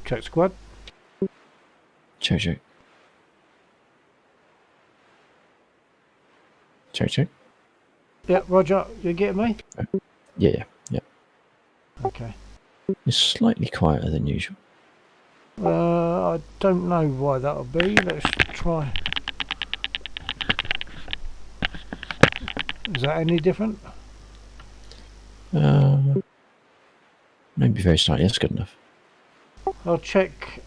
Check squad. Check, check. Check, check. Yeah, Roger, you getting me? Yeah. Okay. It's slightly quieter than usual. I don't know why that'll be. Let's try. Is that any different? Maybe very slightly. That's good enough. I'll check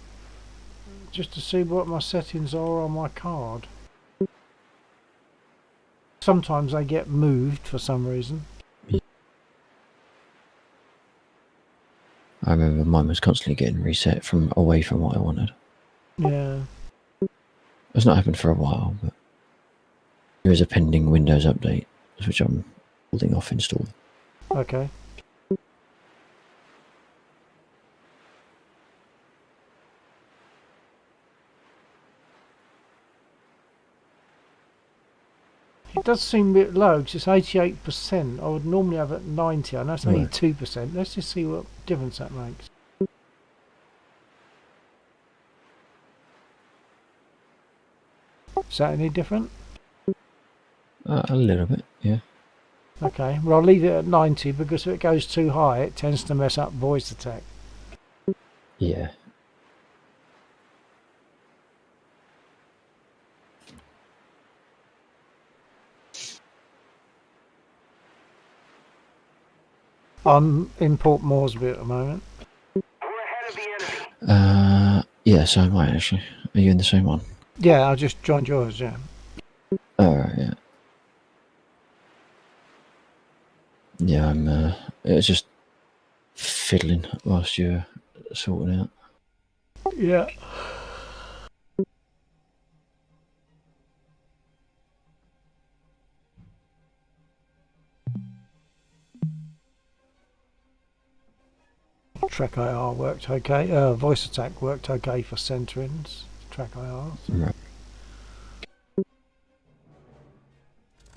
just to see what my settings are on my card. Sometimes they get moved for some reason. I remember mine was constantly getting reset from away from what I wanted. Yeah. It's not happened for a while, but there is a pending Windows update, which I'm holding off installing. Okay. It does seem a bit low because it's 88%. I would normally have it at 90. I know it's only Right. 2%. Let's just see what difference that makes. Is that any different? A little bit, yeah. Okay, well I'll leave it at 90 because if it goes too high it tends to mess up voice attack. Yeah. I'm in Port Moresby at the moment. We're ahead of the enemy. Yeah, so am I actually. Are you in the same one? Yeah, I just joined yours, yeah. Alright, yeah. Yeah, I'm, it's just fiddling whilst you're sorting out. Yeah. Track IR worked okay. Voice attack worked okay for centerings. Track IR. Right.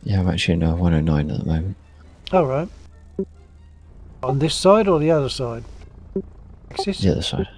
Yeah, I'm actually in 109 at the moment. Alright. On this side or the other side? Axis? The other side.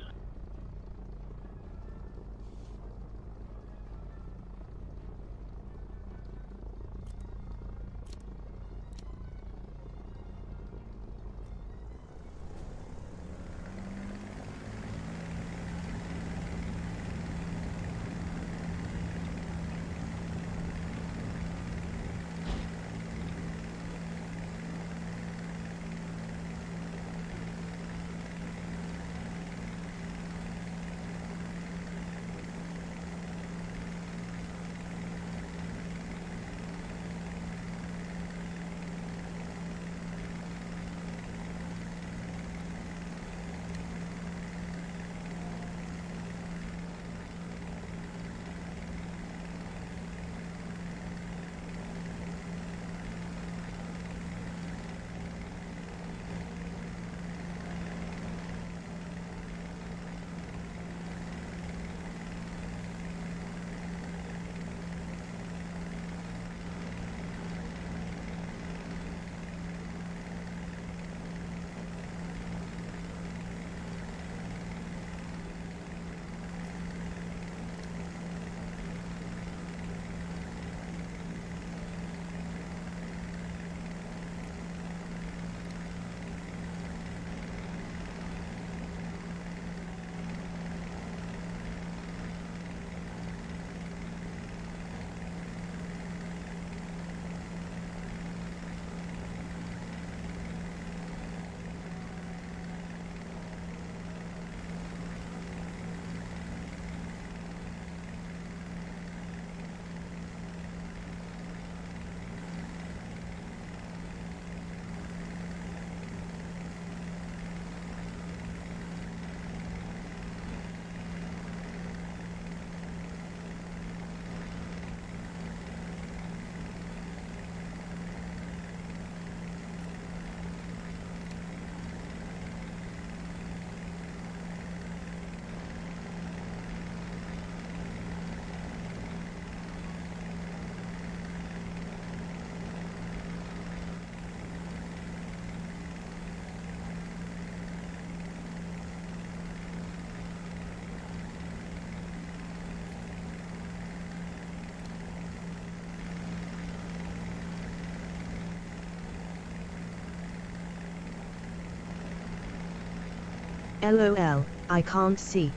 LOL, I can't see.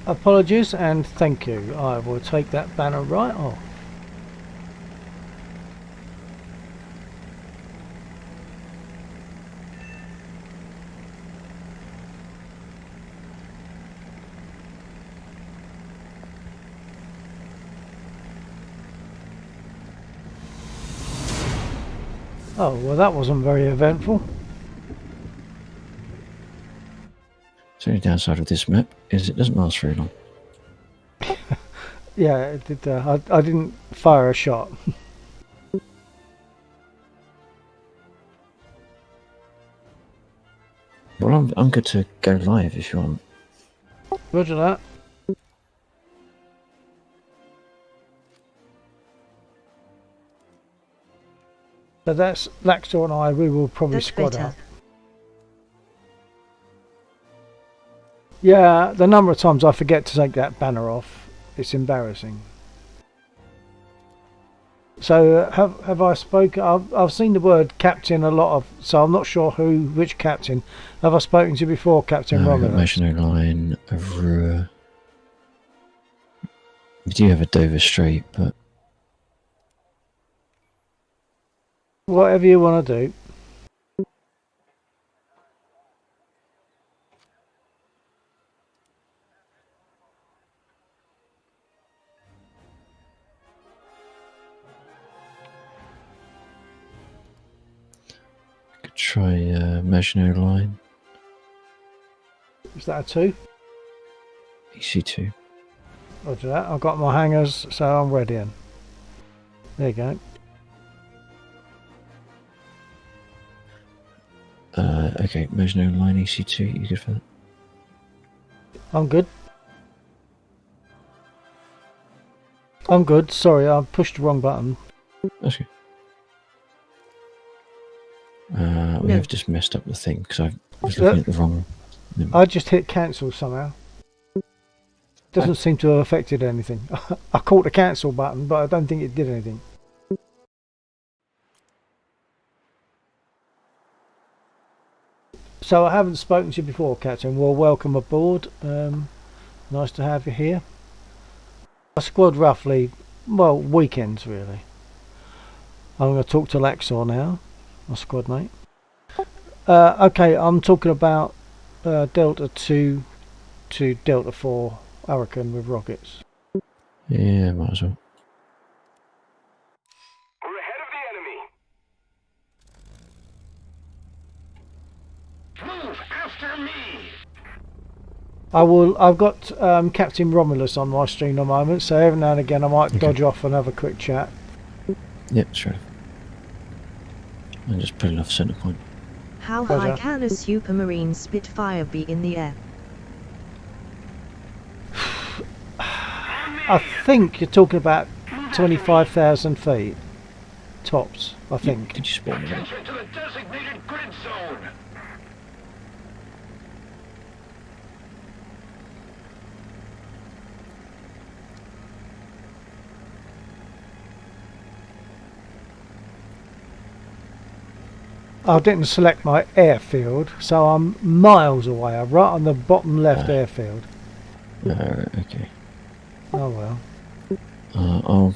Apologies and thank you. I will take that banner right off. Oh, well that wasn't very eventful. The only downside of this map is it doesn't last very long. Yeah, it did. I didn't fire a shot. Well, I'm good to go live if you want. Roger that. So that's Laxor and I. We will probably That's squad better. up. Yeah, the number of times I forget to take that banner off, it's embarrassing. So have I spoken? I've seen the word captain a lot of, so I'm not sure which captain. Have I spoken to you before, Captain We've got Romulus? Maginot Line, Aurora. We do have a Dover Strait, but Whatever you want to do. could try Maginot Line, Is that a 2? EC2. Roger that. I've got my hangers, so I'm ready. In. There you go. Okay, Maginot Line, EC2. You good for that? I'm good. I'm good. Sorry, I pushed the wrong button. That's good. We have just messed up the thing because I was looking at the wrong. I just hit cancel somehow. Doesn't seem to have affected anything. I caught the cancel button, but I don't think it did anything. So I haven't spoken to you before, Captain. Well, welcome aboard. Nice to have you here. I squad roughly, well, weekends really. I'm going to talk to Laxor now, my squad mate. Okay, I'm talking about Delta 2 to Delta 4 Hurricane with rockets. Yeah, might as well. We're ahead of the enemy. Move after me. I've got Captain Romulus on my stream at the moment, so every now and again I might dodge off and have a quick chat. Yep, sure. And just put it off centre point. How Roger. high can a Supermarine Spitfire be in the air? I think you're talking about 25,000 feet tops, I think. Did you spawn me? Attention to the designated grid zone. I didn't select my airfield, so I'm miles away. I'm right on the bottom left airfield. Okay. Oh well. I'll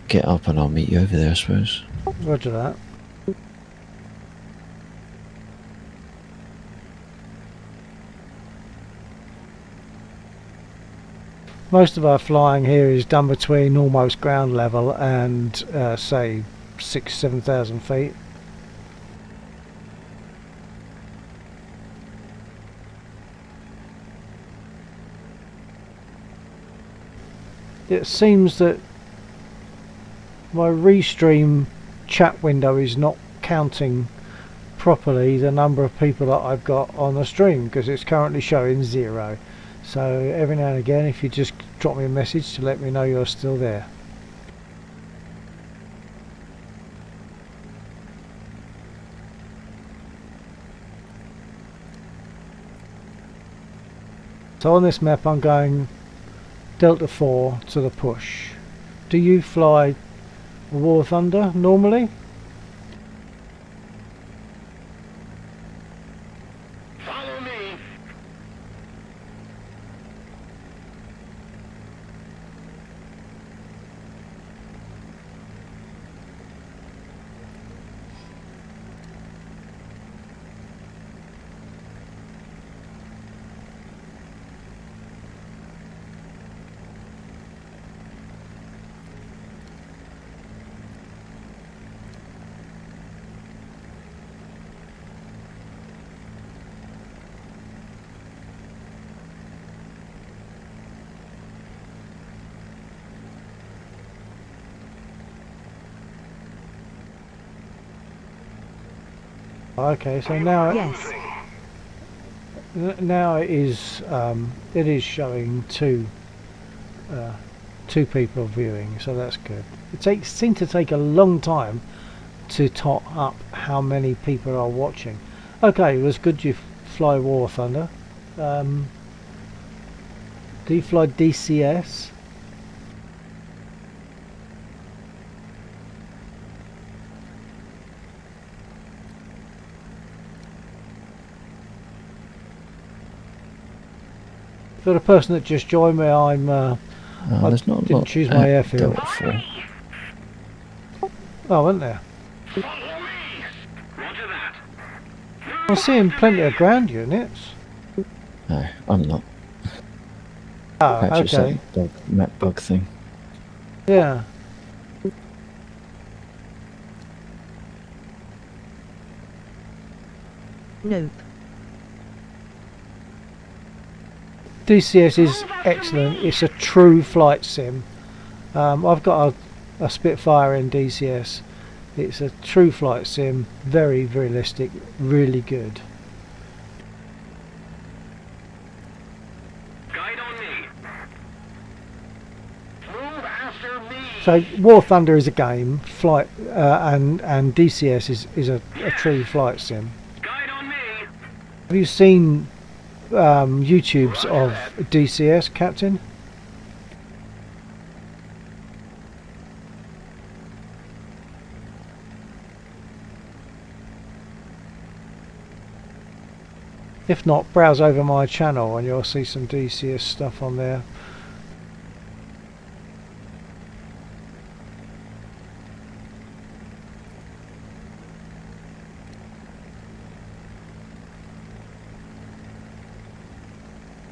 get up and I'll meet you over there, I suppose. Roger that. Most of our flying here is done between almost ground level and say 6,000–7,000 feet. It seems that my restream chat window is not counting properly the number of people that I've got on the stream, because it's currently showing 0. So every now and again, if you just drop me a message to let me know you're still there. So on this map I'm going Delta 4 to the push. Do you fly War Thunder normally? me. Okay, so now Yes. now it is showing two people viewing, so that's good. Seems to take a long time to tot up how many people are watching. Okay, it was good you fly War Thunder. Do you fly DCS? For the person that just joined me, I There's not a didn't lot choose my at airfield. Delta 4. Oh, wasn't there? Follow me. Roger that. I'm seeing plenty of ground units. No, I'm not. Oh, Perhaps okay. it's that map bug thing. Yeah. Nope. DCS is excellent. It's a true flight sim. I've got a Spitfire in DCS. It's a true flight sim, very realistic, really good. Guide on me. Move after me. So War Thunder is a game, flight, and DCS is a true flight sim. Guide on me. Have you seen YouTubes of DCS, Captain? If not, browse over my channel and you'll see some DCS stuff on there.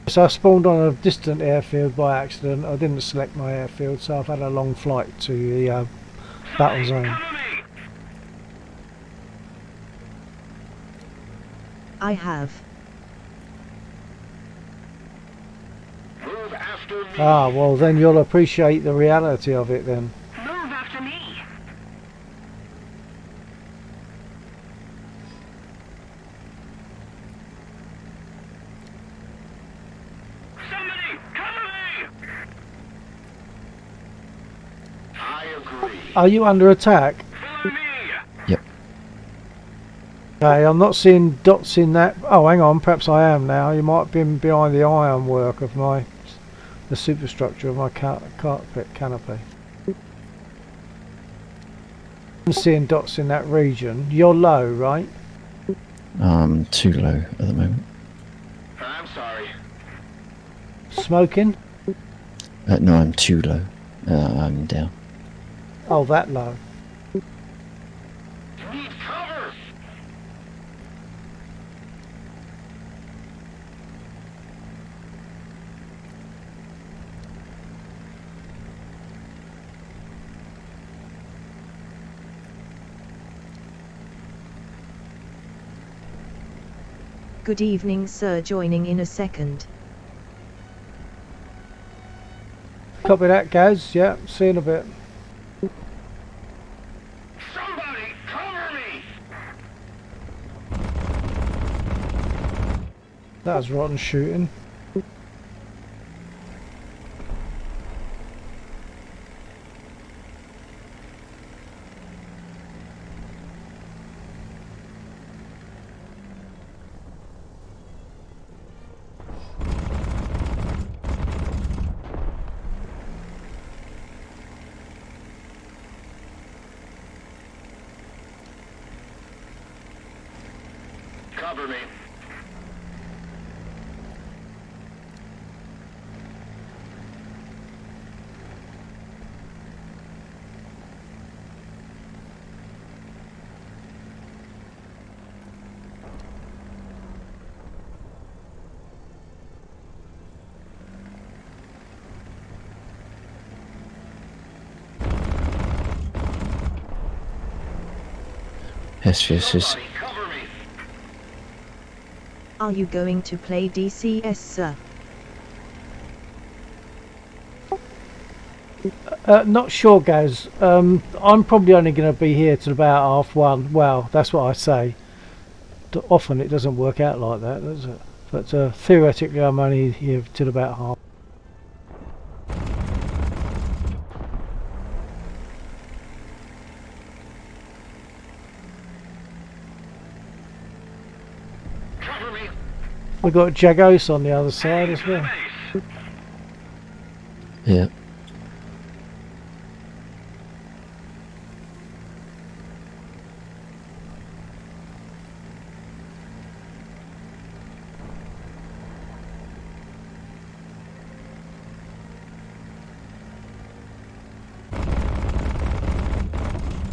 So I spawned on a distant airfield by accident. I didn't select my airfield, so I've had a long flight to the battle zone. Cover me. I have. Move after me. Ah, well then you'll appreciate the reality of it then. Move after me. Somebody, cover me. I agree. Are you under attack? Follow me. Yep. Okay, I'm not seeing dots in that. Oh, hang on, perhaps I am now. You might have been behind the ironwork of the superstructure of my carpet canopy. I'm seeing dots in that region. You're low, right? Too low at the moment. I'm sorry. Smoking? No, I'm too low. I'm down. Oh, that low. Need cover. Good evening, sir. Joining in a second. Copy that, Gaz. Yeah, see you in a bit. Somebody, cover me. That was rotten shooting. Cover me. SVS is... Somebody cover me. Are you going to play DCS, sir? Not sure, Gaz. I'm probably only going to be here till about 1:30. Well, that's what I say. Often it doesn't work out like that, does it? But theoretically, I'm only here till about half. Cover me. We've got Jagos on the other side as well. Base. Yeah.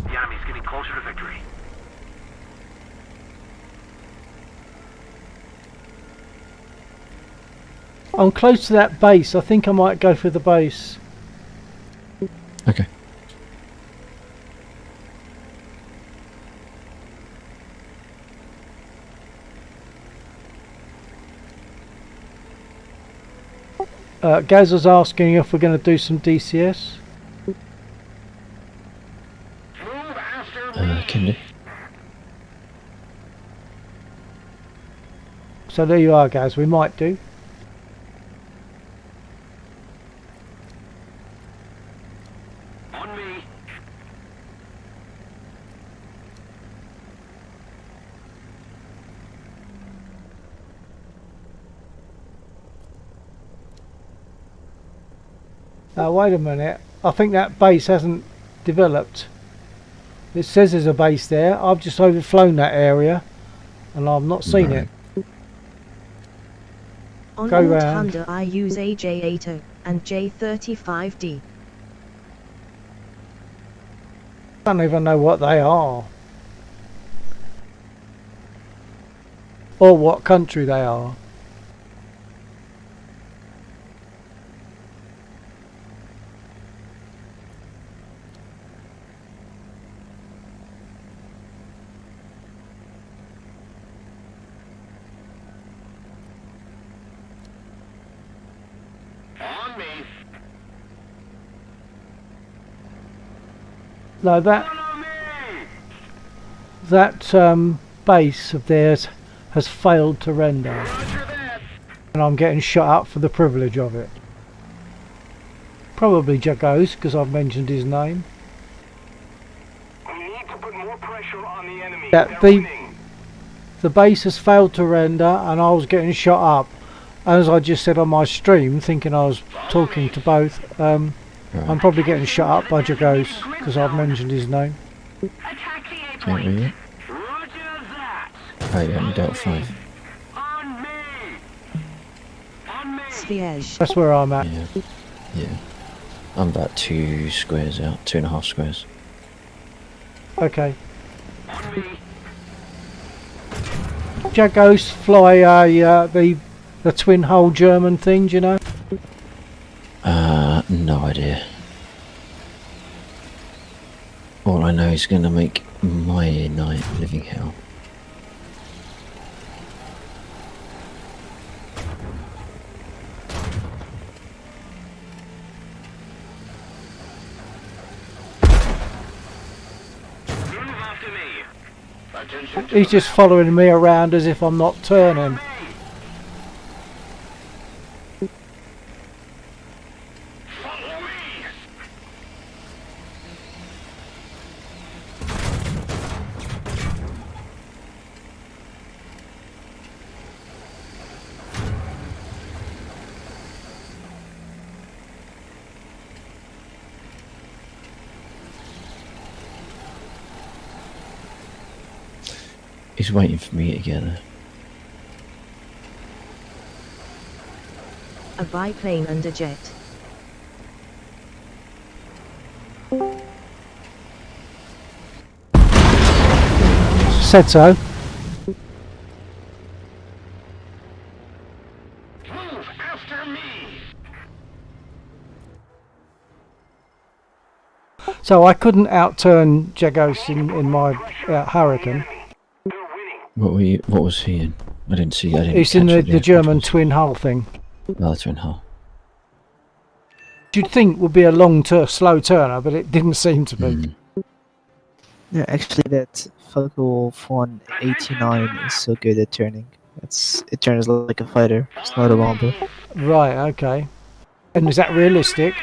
The enemy's getting closer to victory. I'm close to that base. I think I might go for the base. Okay. Gaz was asking if we're going to do some DCS. Move after me. Can do. So there you are, Gaz. We might do. On me. Wait a minute. I think that base hasn't developed. It says there's a base there. I've just overflown that area and I've not seen Right. it. On Go War round. Thunder I use AJ-80 and J35D. I don't even know what they are. Or what country they are. On me. No, Follow me. that base of theirs has failed to render. Roger that. And I'm getting shot up for the privilege of it. Probably Jagos, because I've mentioned his name. We need to put more pressure on the enemy. Yeah, They're the- winning. The base has failed to render and I was getting shot up. As I just said on my stream, thinking I was talking to both, I'm Right. probably getting shot up by Jagos, because I've mentioned his name. Attack the A Can't read it. Roger that. Oh yeah, only dealt 5. On me. On me. Sviej. That's where I'm at. Yeah. Yeah. I'm about 2 squares out, 2.5 squares. Okay. On me. Jagos fly the twin hull German thing, do you know? No idea. All I know is going to make my night living hell. Move after me. Attention to He's the just map. following me around as if I'm not turning. Follow me. He's waiting for me to get there. A biplane under jet. Said so. Move after me. So I couldn't outturn Jagos in my Hurricane. What was he in? I didn't see. I didn't. It's in catch what the aircraft German was. twin hull thing. Oh, twin hull. You'd think would be a slow turner, but it didn't seem to be. Mm. Yeah, actually, that Falco 189 is so good at turning. It turns like a fighter. It's not a bomber. Right, okay. And is that realistic?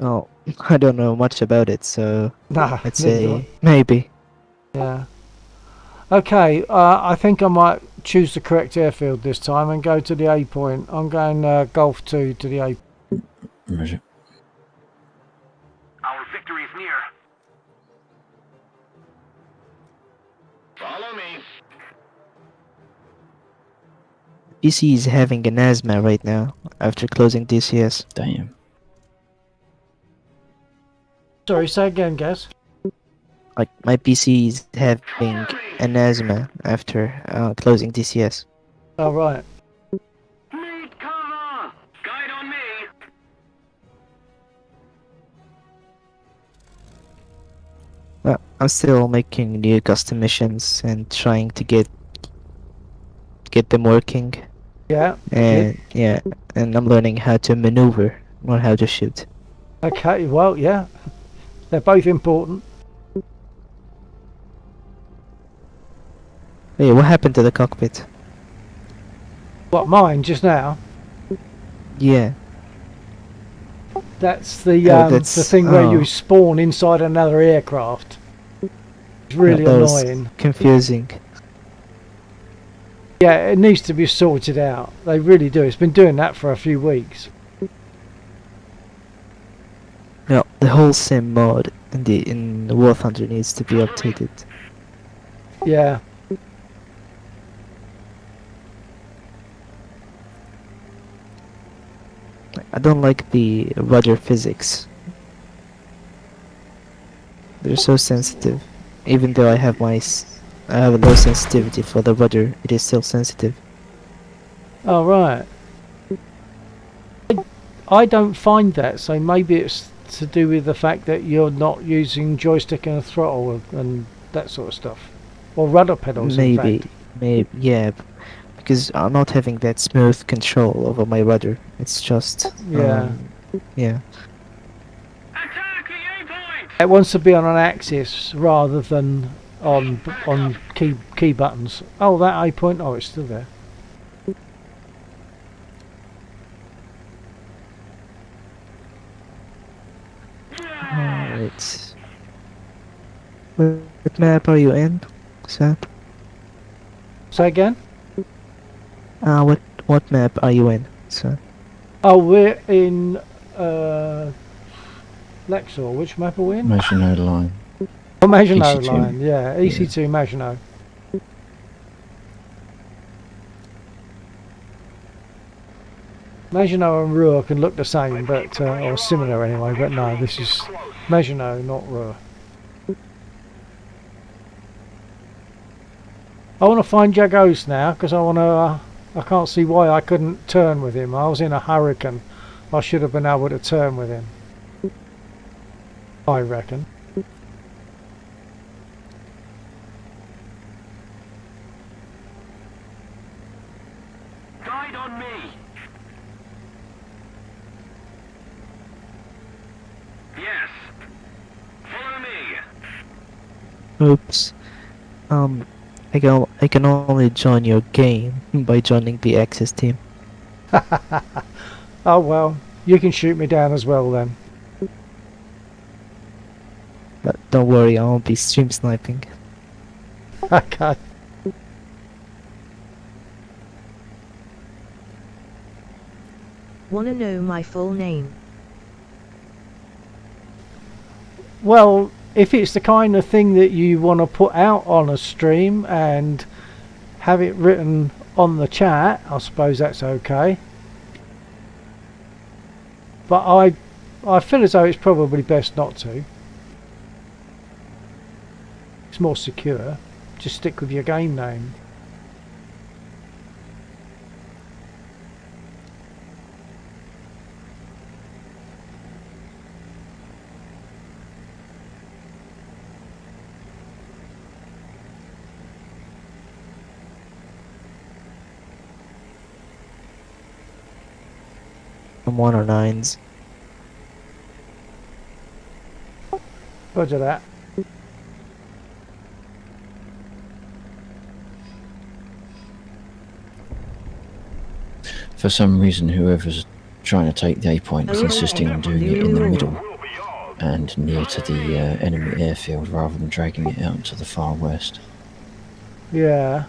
Oh, I don't know much about it, so No. I'd say maybe. Yeah. Okay, I think I might choose the correct airfield this time and go to the A point. I'm going Golf 2 to the A. Roger. Our victory is near. Follow me. PC is having an asthma right now after closing DCS. Damn. Sorry, say again, Gaz. Like, my PC is having an asthma after closing DCS. Oh, right. Need cover. Guide on me. I'm still making new custom missions and trying to get them working. Yeah. And yeah, and I'm learning how to maneuver, not how to shoot. Okay, well, yeah. They're both important. Hey, what happened to the cockpit? What, mine just now? Yeah. That's the Oh, that's- the thing where you oh. spawn inside another aircraft. It's really That was annoying. confusing. Yeah, it needs to be sorted out. They really do. It's been doing that for a few weeks. No, the whole sim mod in the War Thunder needs to be updated. Yeah. I don't like the rudder physics. They're so sensitive. Even though I have I have a low sensitivity for the rudder, it is still sensitive. Oh, right. I don't find that, so maybe it's to do with the fact that you're not using joystick and a throttle and that sort of stuff. Or rudder pedals, in Maybe, fact. yeah, because I'm not having that smooth control over my rudder. It's just, Yeah. yeah. Attack the A point. It wants to be on an axis rather than on key buttons. Oh, that A point. Oh, it's still there. Alright. What map are you in, Sam? Say again. What map are you in, Sam? Oh, we're in Lexor. Which map are we in? Maginot Line. Oh, Maginot EC2. Line. Yeah, EC2 Maginot. Maginot and Ruhr can look the same, but or similar anyway. But no, this is Maginot, not Ruhr. I want to find Jagos now because I want to. I can't see why I couldn't turn with him. I was in a Hurricane. I should have been able to turn with him. I reckon. Guide on me. Yes. Follow me. Oops. I can only join your game by joining the Axis team. Oh well, you can shoot me down as well then. But don't worry, I won't be stream sniping. Okay. Wanna know my full name? Well, if it's the kind of thing that you want to put out on a stream and have it written on the chat, I suppose that's okay. But I feel as though it's probably best not to. It's more secure. Just stick with your game name. I'm 109s. Roger that. For some reason, whoever's trying to take the A point is insisting on doing it in the middle Will be yours. and near to the enemy airfield rather than dragging it out to the far west. Yeah.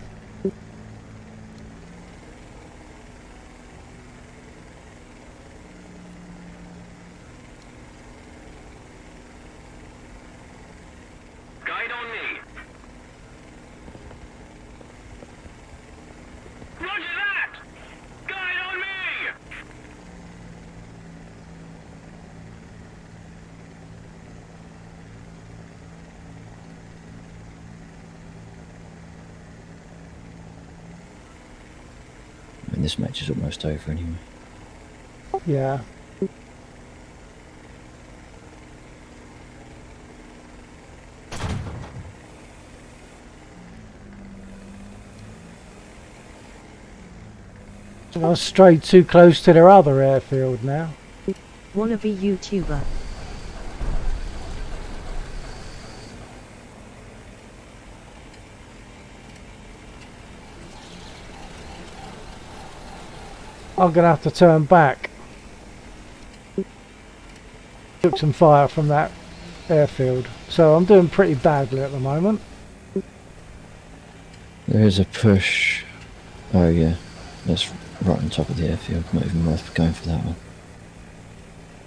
Guide on me. Roger that! Guide on me! I mean, this match is almost over anyway. Yeah. I strayed too close to their other airfield now. Wannabe YouTuber. I'm gonna have to turn back. Took some fire from that airfield, so I'm doing pretty badly at the moment. There is a push. Oh yeah, that's right on top of the airfield. Not even worth going for that one.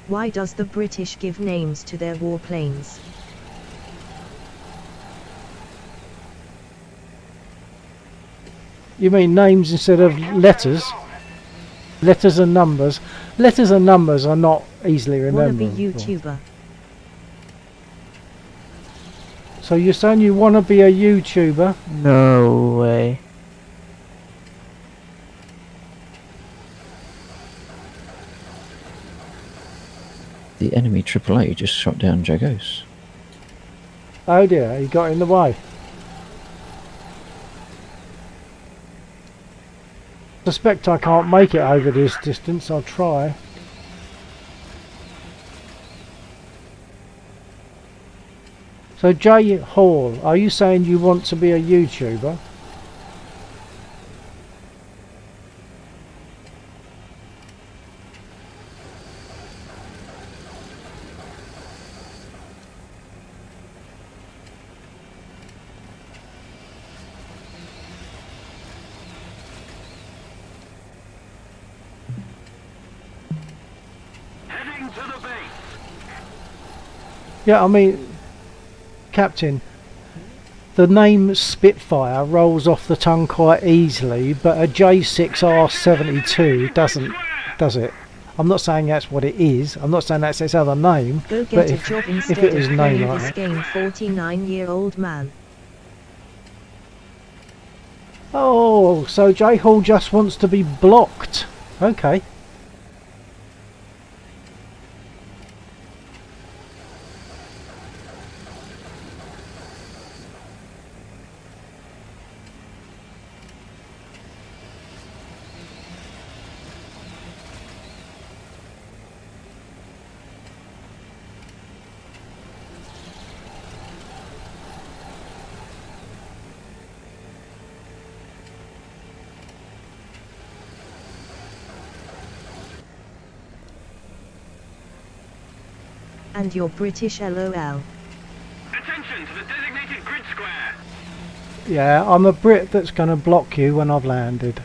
Why does the British give names to their warplanes? You mean names instead of letters? Letters and numbers. Letters and numbers are not easily Wannabe remembered. YouTuber. So you're saying you want to be a YouTuber? No way. The enemy AAA just shot down Jagos. Oh dear, he got in the way. Suspect I can't make it over this distance. I'll try. So Jay Hall, are you saying you want to be a YouTuber? Heading to the base. Yeah, I mean, Captain, the name Spitfire rolls off the tongue quite easily, but a J6R72 doesn't, does it? I'm not saying that's what it is. I'm not saying that's its other name. Go But get a if- job if instead it was of named playing like this that. game, 49-year-old man. Oh, so J Hall just wants to be blocked. Okay. And you're British LOL. Attention to the designated grid square. Yeah, I'm a Brit that's going to block you when I've landed.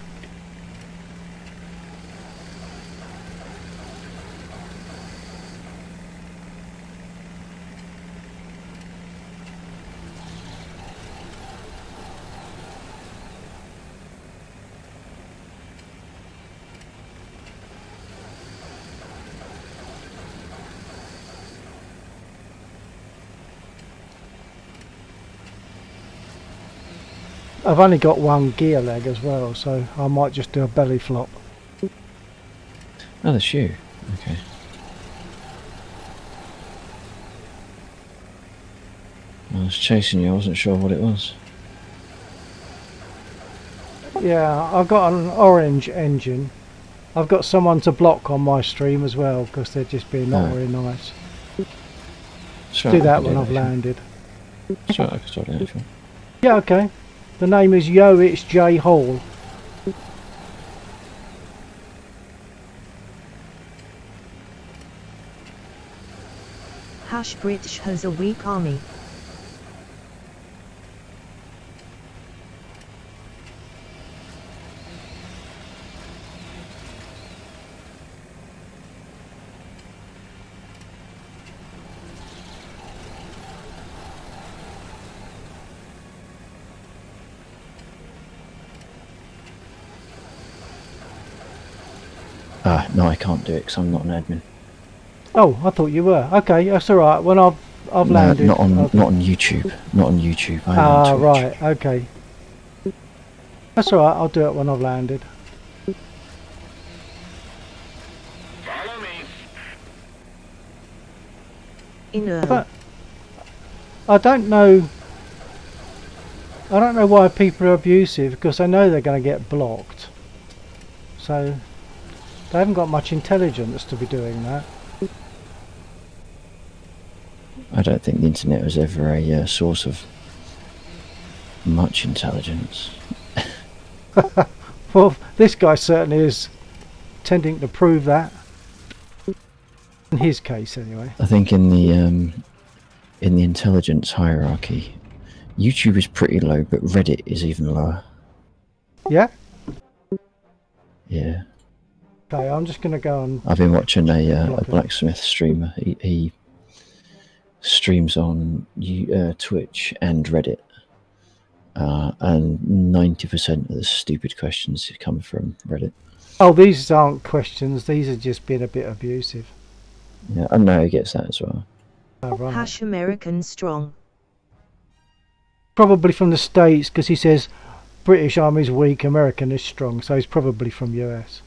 I've only got one gear leg as well, so I might just do a belly flop. Oh, that's you. Okay. I was chasing you. I wasn't sure what it was. Yeah, I've got an orange engine. I've got someone to block on my stream as well because they're just being not Oh. very nice. Sure, Do I that can when I've if you- landed. Sure, I can sort it out if you want. Yeah, okay. The name is Yo, it's J Hall. Hash British has a weak army. No, I can't do it because I'm not an admin. Oh, I thought you were. Okay, that's all right. When I've No, landed. not on okay. not on YouTube. Not on YouTube. I'm Ah, on Twitch. right. Okay. That's all right. I'll do it when I've landed. Follow me. Inner. I don't know. I don't know why people are abusive because they know they're going to get blocked. So they haven't got much intelligence to be doing that. I don't think the internet was ever a source of much intelligence. Well, this guy certainly is tending to prove that. In his case, anyway. I think in the intelligence hierarchy, YouTube is pretty low, but Reddit is even lower. Yeah. Yeah, Okay, I'm just going to go and. I've been watching a Block it. blacksmith streamer. He streams on Twitch and Reddit, and 90% of the stupid questions come from Reddit. Oh, these aren't questions. These are just being a bit abusive. Yeah, I know he gets that as well. Oh, right. Hash American strong. Probably from the States because he says British Army's weak, American is strong. So he's probably from US.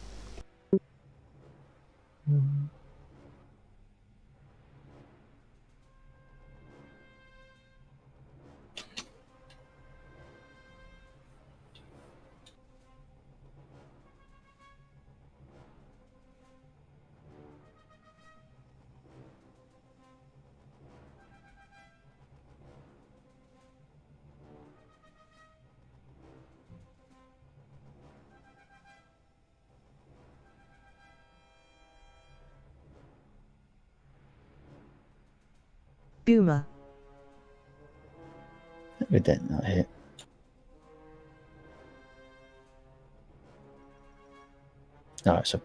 Boomer. With that not hit. No, it's a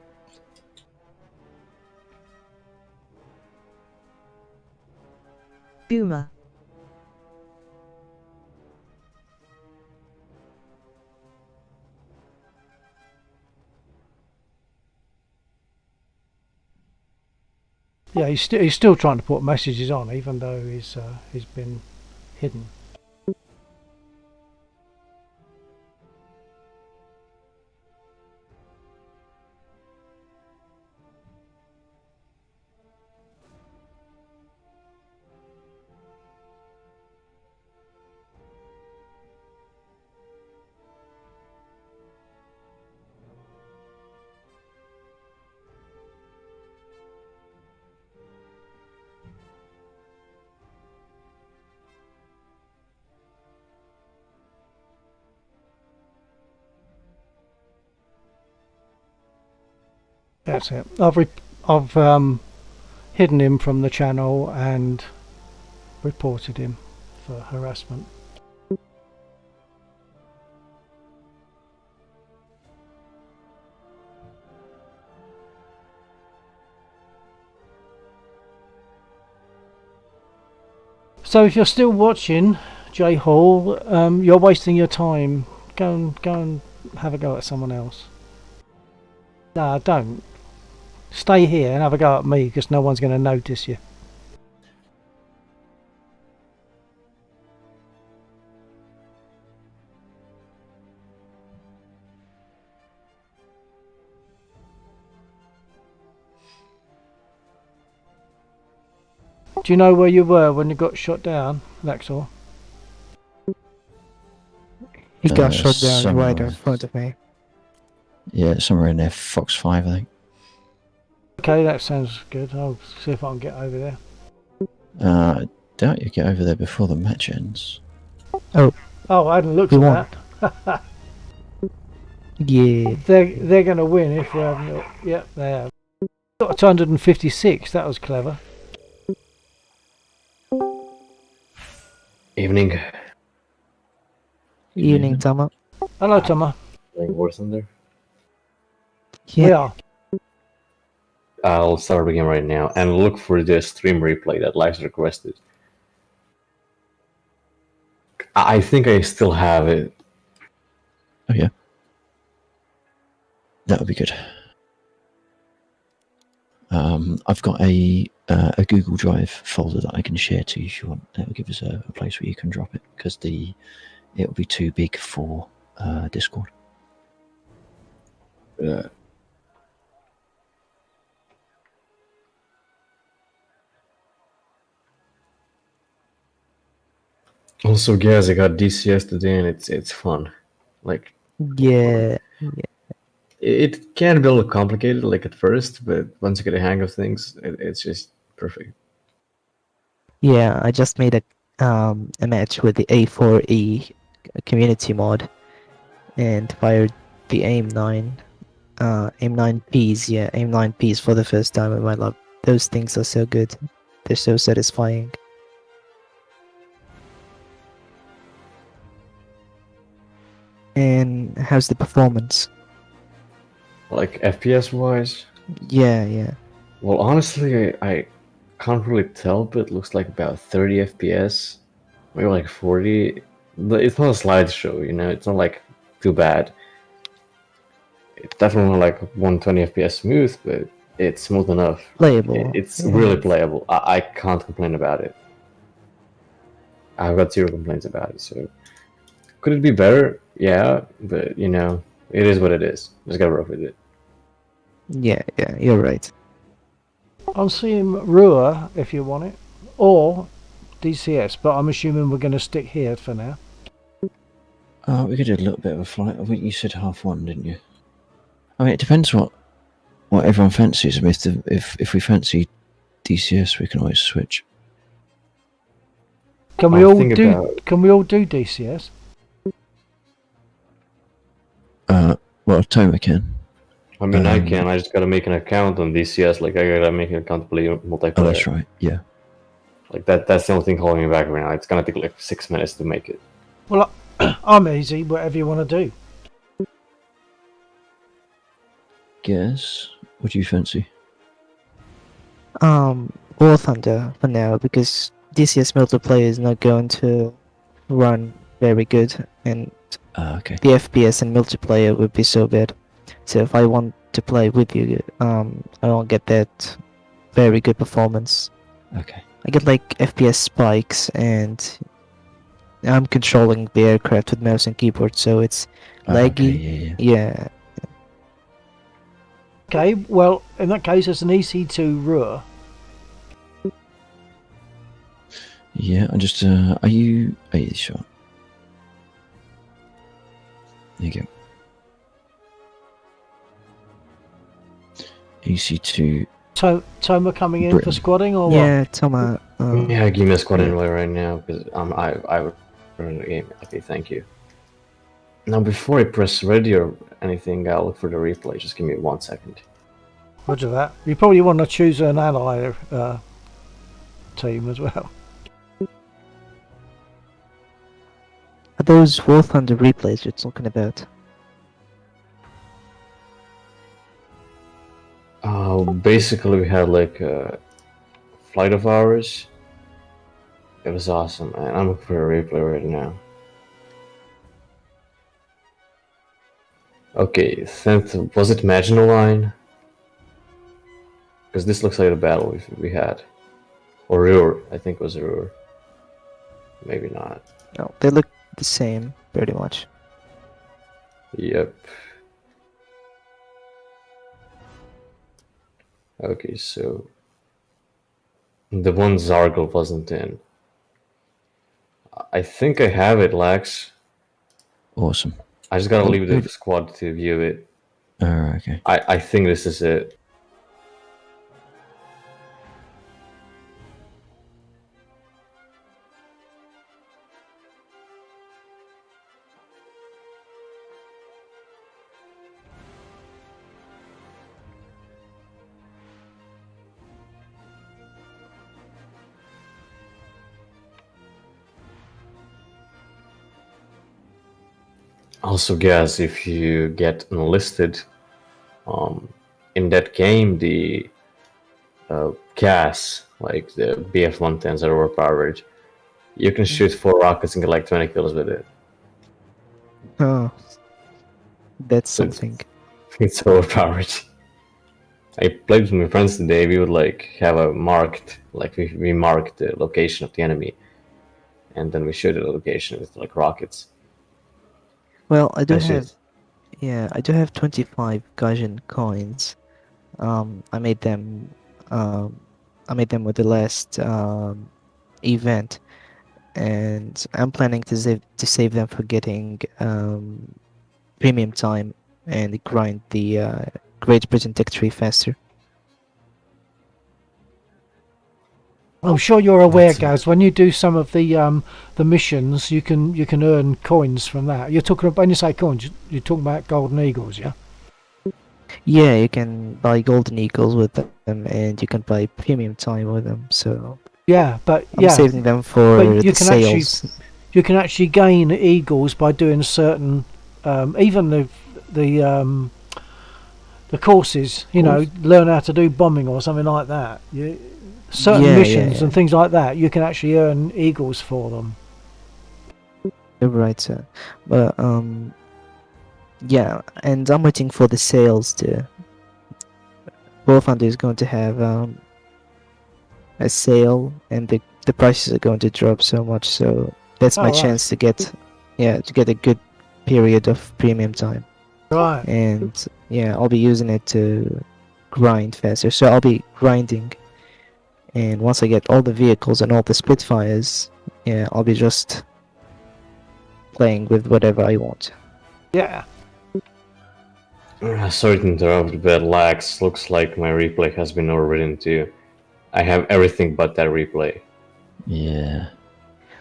Boomer. Yeah, he's still trying to put messages on, even though he's been hidden. That's it. I've hidden him from the channel and reported him for harassment. So if you're still watching, J Hall, you're wasting your time. Go and have a go at someone else. Nah, don't. Stay here and have a go at me because no one's going to notice you. Do you know where you were when you got shot down, Laxor? He got shot down somewhere. right in front of me. Yeah, somewhere in there, Fox 5, I think. Okay, that sounds good. I'll see if I can get over there. I doubt you get over there before the match ends. Oh, I hadn't looked We at won. that. Yeah. They're going to win if we haven't. Yep, they have. Got 256. That was clever. Evening. Evening, Tama. Hello, Thomas. Playing War Thunder. We Yeah. are. I'll start the game right now and look for the stream replay that Lax requested. I think I still have it. Oh, yeah. That would be good. I've got a Google Drive folder that I can share to you if you want. That will give us a place where you can drop it, because it'll be too big for Discord. Also, guys, I got DCS today and it's fun. Like, Yeah. it can be a little complicated, like at first, but once you get a hang of things, it's just perfect. Yeah, I just made a match with the A4E community mod and fired the AIM-9Ps, yeah, AIM-9Ps for the first time in my life. Those things are so good. They're so satisfying. And how's the performance? Like FPS wise, Yeah. well, honestly, I can't really tell, but it looks like about 30 FPS, maybe like 40. It's not a slideshow, you know. It's not like too bad. It's definitely not like 120 FPS smooth, but it's smooth enough. Playable. It's Yeah. really playable. I can't complain about it. I've got zero complaints about it. So, could it be better? Yeah, but you know, it is what it is. Just gotta work with it. Yeah, you're right. I'm seeing Rua if you want it, or DCS, but I'm assuming we're going to stick here for now. We could do a little bit of a flight. I think you said 1:30, didn't you? I mean, it depends what everyone fancies. I mean, if we fancy DCS, we can always switch. Can we I'll all think do? about- Can we all do DCS? Well, Toma can. I mean, I Um, can. I just gotta make an account on DCS. Like, I gotta make an account to play multiplayer. Oh, that's right. Yeah. Like that's the only thing holding me back right now. It's gonna take like 6 minutes to make it. Well, I'm easy. Whatever you want to do. Guess. What do you fancy? War Thunder for now, because DCS multiplayer is not going to run very good, and Okay. the FPS in multiplayer would be so bad. So if I want to play with you, I don't get that very good performance. Okay. I get like FPS spikes, and I'm controlling the aircraft with mouse and keyboard, so it's Okay, laggy. yeah. Yeah. Okay. Well, in that case, it's an EC2 Rua. Yeah, I just, are you sure? There you go. EC2. Toma coming in Britain. for squadding or Yeah, Toma. Yeah, give me a squad anyway right now because I would run the game. Okay, thank you. Now before I press ready or anything, I'll look for the replay. Just give me 1 second. what? Roger that. You probably want to choose an ally team as well. Are those War Thunder replays you're talking about? Basically, we had like a flight of ours. It was awesome, and I'm looking for a replay right now. Okay, 10th, was it Maginot Line? Because this looks like the battle we had. Or Ruhr, I think it was Ruhr. Maybe not. No, they look the same, pretty much. Yep. Okay, so the one Zargle wasn't in. I think I have it, Lax. Awesome. I just gotta Oh, leave the good. squad to view it. Okay. I think this is it. Also, guess if you get enlisted, in that game, the CAS, like the BF-110s are overpowered. You can shoot 4 rockets and get like 20 kills with it. Oh, that's So it's- something. It's overpowered. I played with my friends today. We would like have a marked, like we marked the location of the enemy, and then we shoot the location with like rockets. Well, I do That's have, it. yeah, I do have 25 Gaijin coins. I made them, with the last event, and I'm planning to save them for getting premium time and grind the Great Britain Tech Tree faster. I'm sure you're aware, That's- Gaz. When you do some of the missions, you can earn coins from that. You're talking about, when you say coins, you're talking about golden eagles, yeah? Yeah, you can buy golden eagles with them, and you can buy premium time with them. So Yeah, but I'm yeah, saving them for but you the can actually sales. you can actually gain eagles by doing certain, even the courses. You know, learn how to do bombing or something like that. Certain Yeah, missions yeah. and things like that. You can actually earn eagles for them. You're right, sir. But yeah, and I'm waiting for the sales to. War Thunder is going to have a sale, and the prices are going to drop so much. So that's my Oh, right. chance to get a good period of premium time. Right. And yeah, I'll be using it to grind faster. So I'll be grinding, and once I get all the vehicles and all the Spitfires, yeah, I'll be just playing with whatever I want. Yeah. Sorry to interrupt, but lags. Looks like my replay has been overridden too. I have everything but that replay. Yeah.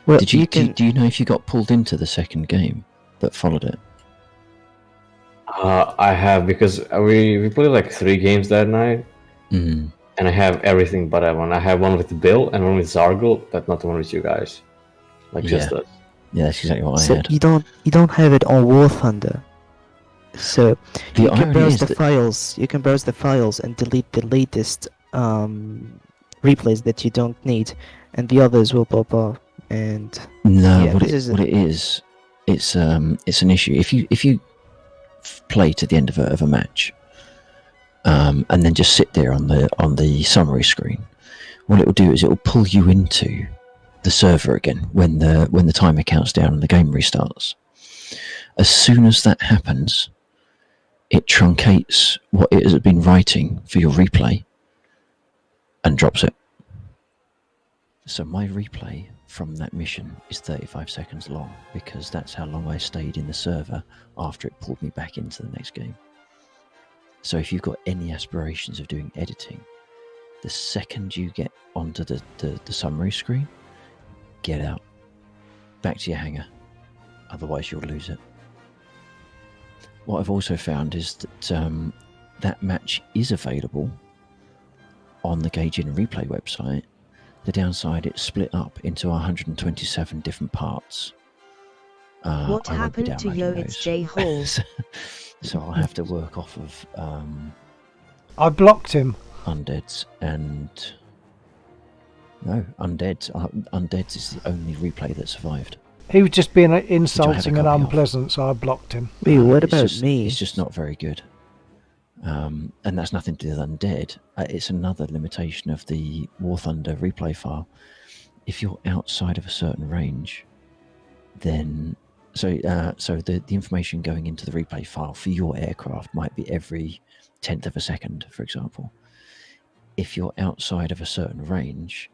Well, Did you you can. do you know if you got pulled into the second game that followed it? I have, because we played like 3 games that night, Mm. and I have everything but that one. I have one with Bill and one with Zargle, but not the one with you guys. Like just Yeah. us. Yeah, that's exactly what I So had. you don't have it on War Thunder. So The you can irony browse is the that files. You can browse the files and delete the latest replays that you don't need, and the others will pop up. And no, yeah, what this it is what it is, it's an issue. If you play to the end of a match, and then just sit there on the summary screen, what it will do is it will pull you into the server again when the timer counts down and the game restarts. As soon as that happens, it truncates what it has been writing for your replay and drops it. So my replay from that mission is 35 seconds long, because that's how long I stayed in the server after it pulled me back into the next game. So if you've got any aspirations of doing editing, the second you get onto the summary screen, get out. Back to your hangar. Otherwise you'll lose it. What I've also found is that that match is available on the Gaijin Replay website. The downside, it's split up into 127 different parts. What I won't be happened to downloading Yo? It's those. J Hall. So I'll have to work off of I blocked him. Undeads and... No, Undeads. Undeads is the only replay that survived. He was just being Which I have a insulting and copy of. unpleasant, so I blocked him. wait, what It's about just- me? It's just not very good. And that's nothing to do with Undead. It's another limitation of the War Thunder replay file. If you're outside of a certain range, then so the information going into the replay file for your aircraft might be every 10th of a second, for example. If you're outside of a certain range,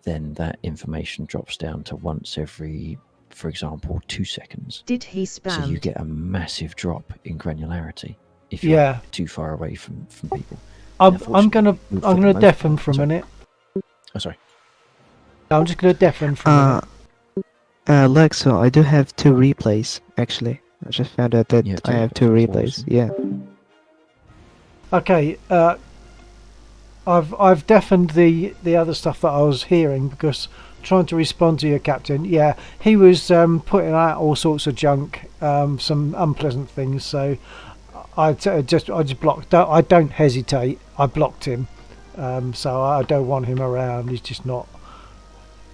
then that information drops down to once every, for example, 2 seconds. Did he So you spam? get a massive drop in granularity. if you're Yeah. too far away from people. I'm Unfortunately, gonna for the I'm gonna most deafen part- for a sorry. minute. Oh, sorry. I'm just gonna deafen for a minute. Lexo, I do have 2 replays, actually. I just found out that Yeah, I 2 have 2 replays. replays, Awesome. yeah. Okay, I've deafened the other stuff that I was hearing because trying to respond to your captain. Yeah, he was putting out all sorts of junk, some unpleasant things. So I just blocked. I don't hesitate. I blocked him. So I don't want him around. He's just not.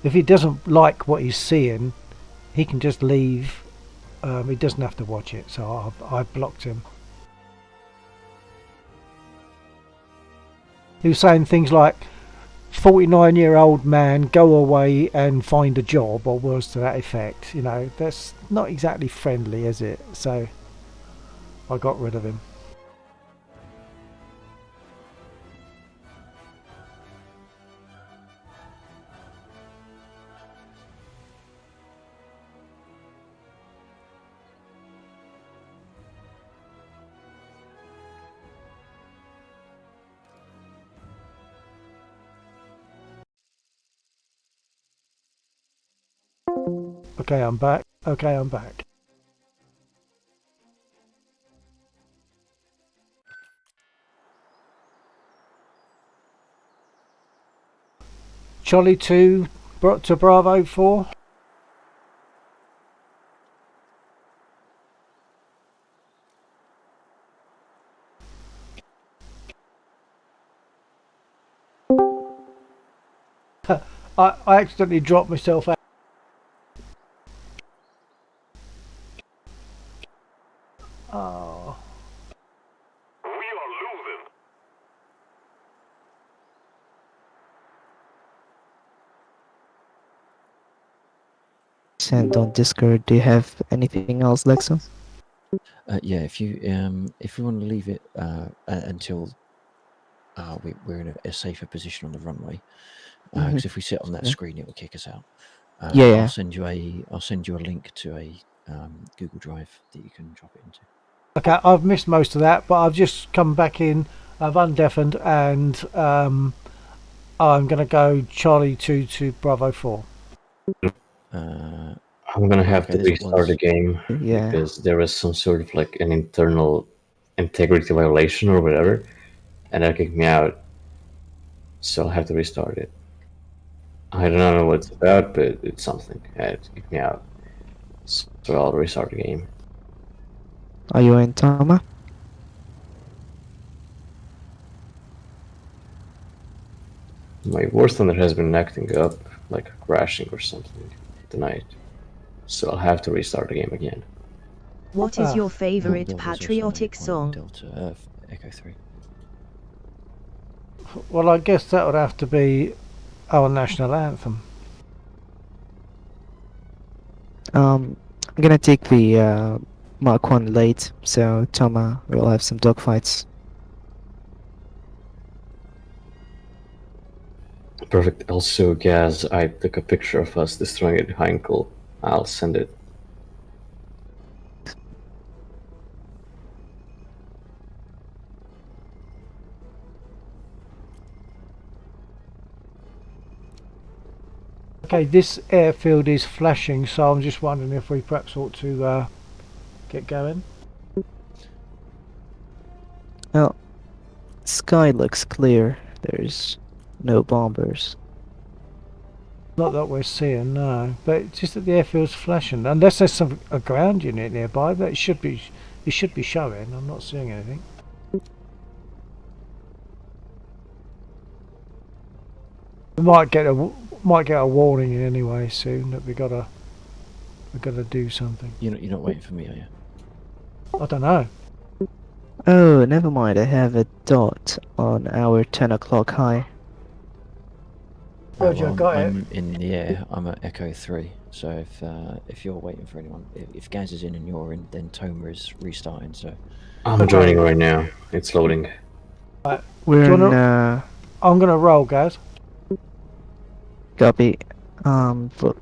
If he doesn't like what he's seeing, he can just leave. He doesn't have to watch it. So I blocked him. He was saying things like 49-year-old man, go away and find a job, or words to that effect. You know, that's not exactly friendly, is it? So I got rid of him. Okay, I'm back. Okay, I'm back. Charlie 2 brought to Bravo 4. I accidentally dropped myself out. Oh. We are losing. Send on Discord. Do you have anything else, Lexo? Yeah, if you want to leave it until we're in a safer position on the runway, because if we sit on that Yeah. screen, it will kick us out. Yeah. I'll send you a link to a Google Drive that you can drop it into. Okay, I've missed most of that, but I've just come back in. I've undeafened, and I'm going to go Charlie 2 to Bravo 4. I'm gonna have to this restart the was- game Yeah. because there was some sort of like an internal integrity violation or whatever, and that kicked me out. So I'll have to restart it. I don't know what it's about, but it's something. It kicked me out. So I'll restart the game. Are you in, Tama? My War Thunder has been acting up, like crashing or something tonight. So I'll have to restart the game again. What is your Well, favorite there's also patriotic a point song? Delta Echo 3. Well, I guess that would have to be our national anthem. I'm gonna take the Mark 1 late, so Tama will have some dogfights. Perfect. Also, Gaz, I took a picture of us destroying it Heinkel. I'll send it. Okay, this airfield is flashing, so I'm just wondering if we perhaps ought to get going. Well, sky looks clear. There's no bombers. Not that we're seeing, no, but it's just that the airfield's flashing. Unless there's a ground unit nearby, but it should be showing. I'm not seeing anything. We might get a warning in anyway soon that we gotta do something. You're not waiting for me, are you? I don't know. Oh, never mind. I have a dot on our 10 o'clock high. Roger, got it. I'm in the air. I'm at Echo 3. So if you're waiting for anyone, if Gaz is in and you're in, then Toma is restarting. So I'm joining right now. It's loading. We're Do you in, wanna- I'm gonna roll, guys. copy. For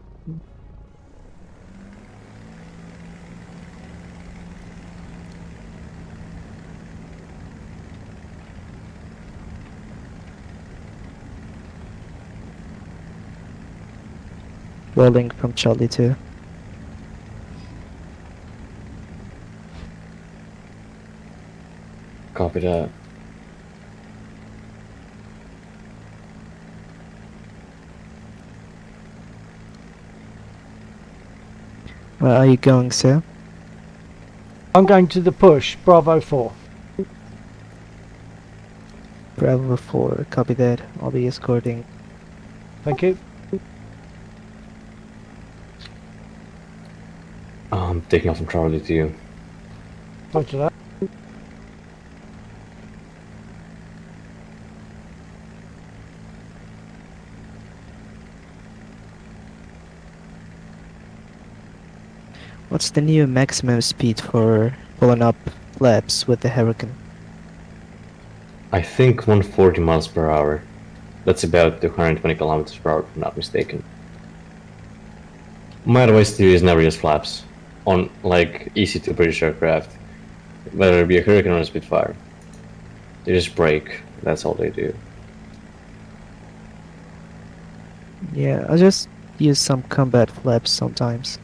rolling from Charlie 2. Copy that. Where are you going, sir? I'm going to the push, Bravo 4. Bravo 4, copy that. I'll be escorting. Thank you. I'm taking off from Charlie to you. Roger that. What's the new maximum speed for pulling up flaps with the Hurricane? I think 140 miles per hour. That's about 220 kilometers per hour, if I'm not mistaken. My advice to you is never use flaps on like EC2 British aircraft, whether it be a Hurricane or a Spitfire. They just break. That's all they do. Yeah, I just use some combat flaps sometimes.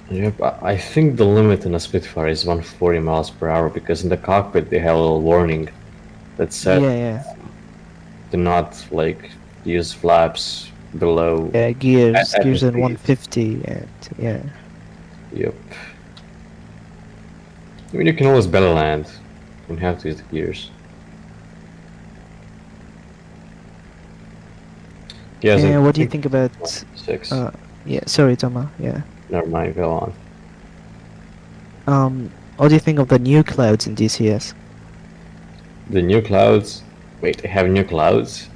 Yep, I think the limit in a Spitfire is 140 miles per hour because in the cockpit they have a little warning that said Yeah. do not like use flaps below. Yeah, gears At at speed. 150 and yeah. Yep. I mean, you can always belly land. You don't have to use the gears. Yes. And what do you think about 6. yeah, sorry Toma, yeah. Never mind, go on. What do you think of the new clouds in DCS? The new clouds. Wait, they have new clouds?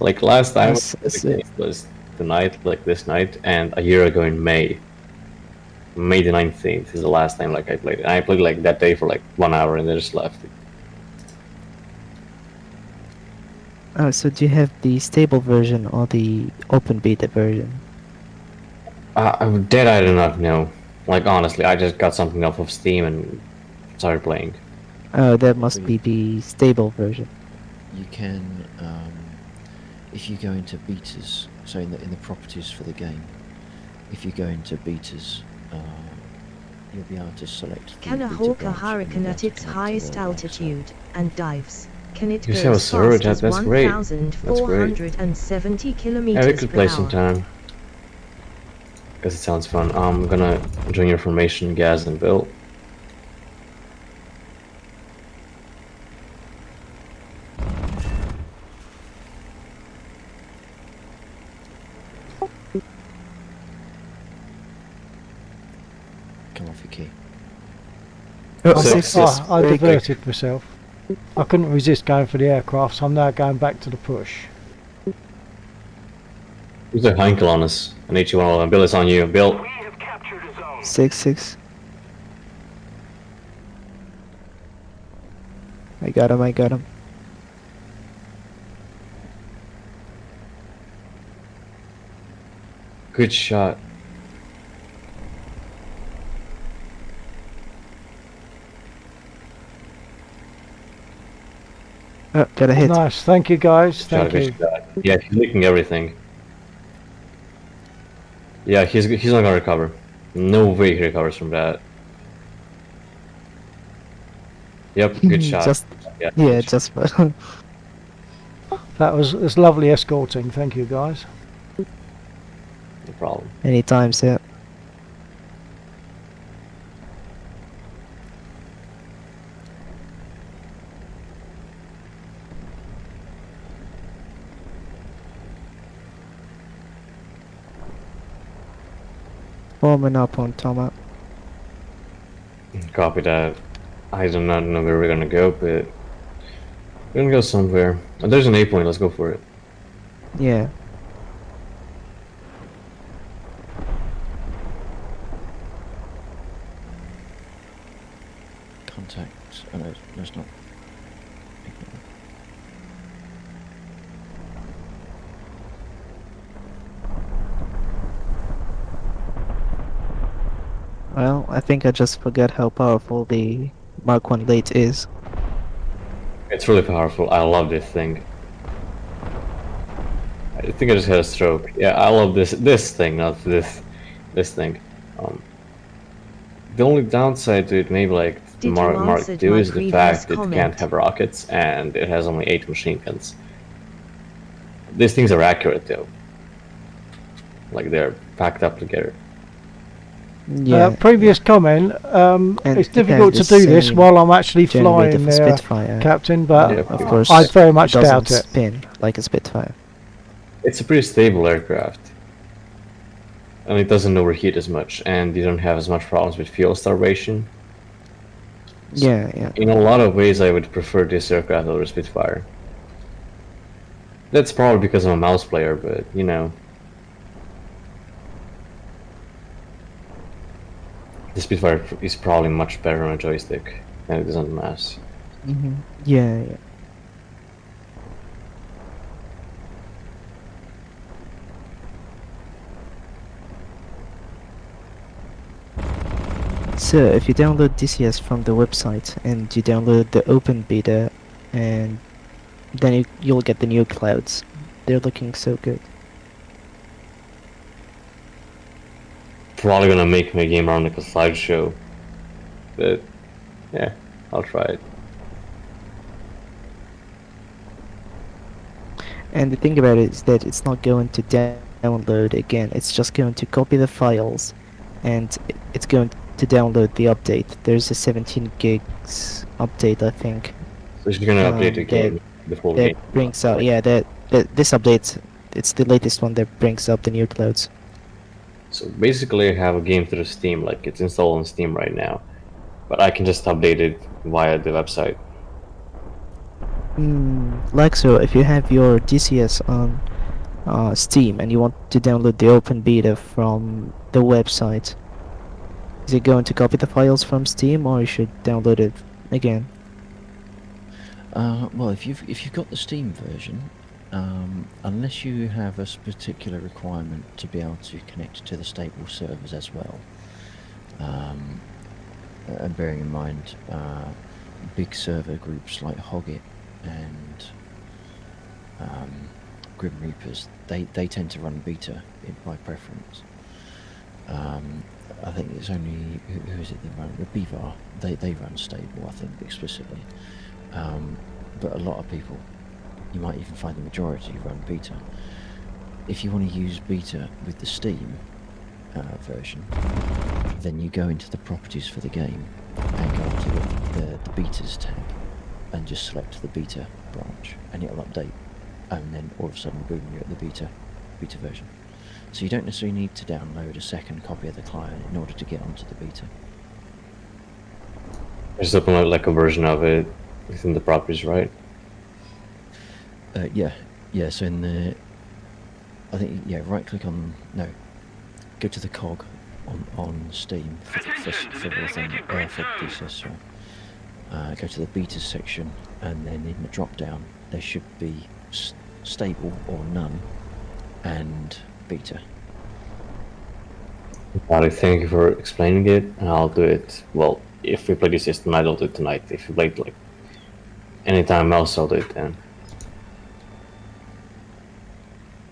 Like last time Yes, yes, it was tonight, like this night, and a year ago in May. May the 19th is the last time like I played it. And I played like that day for like 1 hour and then just left. Oh, so do you have the stable version or the open beta version? That I do not know. Like honestly, I just got something off of Steam and started playing. Oh, that must be the stable version. You can, if you go into betas, so in the properties for the game, if you go into betas, you'll be able to select the Can a beta hawk a branch and hurricane you'll be at able to its connect to highest the live altitude server. and dives? Can it You go have a as server fast as that's great. That's great. 1,470 Yeah, we kilometers could per play hour? sometime. Because it sounds fun. I'm gonna join your formation, Gaz and Bill. Come off your key. Oh, So- six, yes, I very quick. diverted myself. I couldn't resist going for the aircraft, so I'm now going back to the push. Who's a Heinkel on us? An HE111. Bill, it's on you. Bill. We have captured a zone. 6. I got him. Good shot. Oh, got a hit. Nice, thank you guys, Shot, thank good you. shot. Yeah, he's leaking everything. Yeah, he's not gonna recover. No way he recovers from that. Yep, good shot. Just yeah, yeah, good shot. just It's lovely escorting, thank you guys. No problem. anytime, sir. Forming up on Toma. Copy that. I do not know where we're gonna go, but we're gonna go somewhere. Oh, there's an A point. Let's go for it. Yeah. Contact. Oh no, it's not. Well, I think I just forgot how powerful the Mark 1 late is. It's really powerful. I love this thing. I think I just had a stroke. Yeah, I love this thing, not this thing. The only downside to it, maybe like the Did you Mark answered II, my is the previous fact it can't comment? have rockets and it has only 8 machine guns. These things are accurate though. Like they're packed up together. Yeah. Previous comment. And It's it has difficult to the do this same while I'm actually generate flying of a there, Spitfire. Captain, but Yeah, Of course, I very much doesn't doubt it. spin like a Spitfire. It's a pretty stable aircraft. And it doesn't overheat as much, and you don't have as much problems with fuel starvation. Yeah, yeah. In a lot of ways, I would prefer this aircraft over Spitfire. That's probably because I'm a mouse player, but you know. The Spitfire is probably much better on a joystick than it is on the mouse. Yeah, yeah. So if you download DCS from the website and you download the open beta, and then you'll get the new clouds. They're looking so good. Probably gonna make my game run like a slideshow, but yeah, I'll try it. And the thing about it is that it's not going to download again. It's just going to copy the files, and it's going to download the update. There's a 17 gigs update, I think. So she's gonna update the game, the full That game. brings out, yeah, this update. It's the latest one that brings up the new clouds. So basically, I have a game through Steam, like it's installed on Steam right now, but I can just update it via the website. Like so, if you have your DCS on Steam and you want to download the open beta from the website, is it going to copy the files from Steam, or you should download it again? Well, if you've got the Steam version, unless you have a particular requirement to be able to connect to the stable servers as well, and bearing in mind big server groups like Hoggit and Grim Reapers, they tend to run beta by preference. I think it's only who is it that run the Beavar? They run stable, I think, explicitly. But a lot of people, you might even find the majority run beta. If you want to use beta with the Steam version, then you go into the properties for the game and go onto the betas tab and just select the beta branch, and it'll update, and then all of a sudden boom, you're at the beta version. So you don't necessarily need to download a second copy of the client in order to get onto the beta. Just upload like a version of it within the properties, right? Yeah. So in the, I think, yeah, right click on, no, go to the cog on Steam for the thing, for DCS, sorry. Go to the beta section, and then in the drop down there should be stable or none and beta. Vale, thank you for explaining it, and I'll do it. Well, if we play this system, I'll do it tonight. If we play it like anytime else, I'll do it then.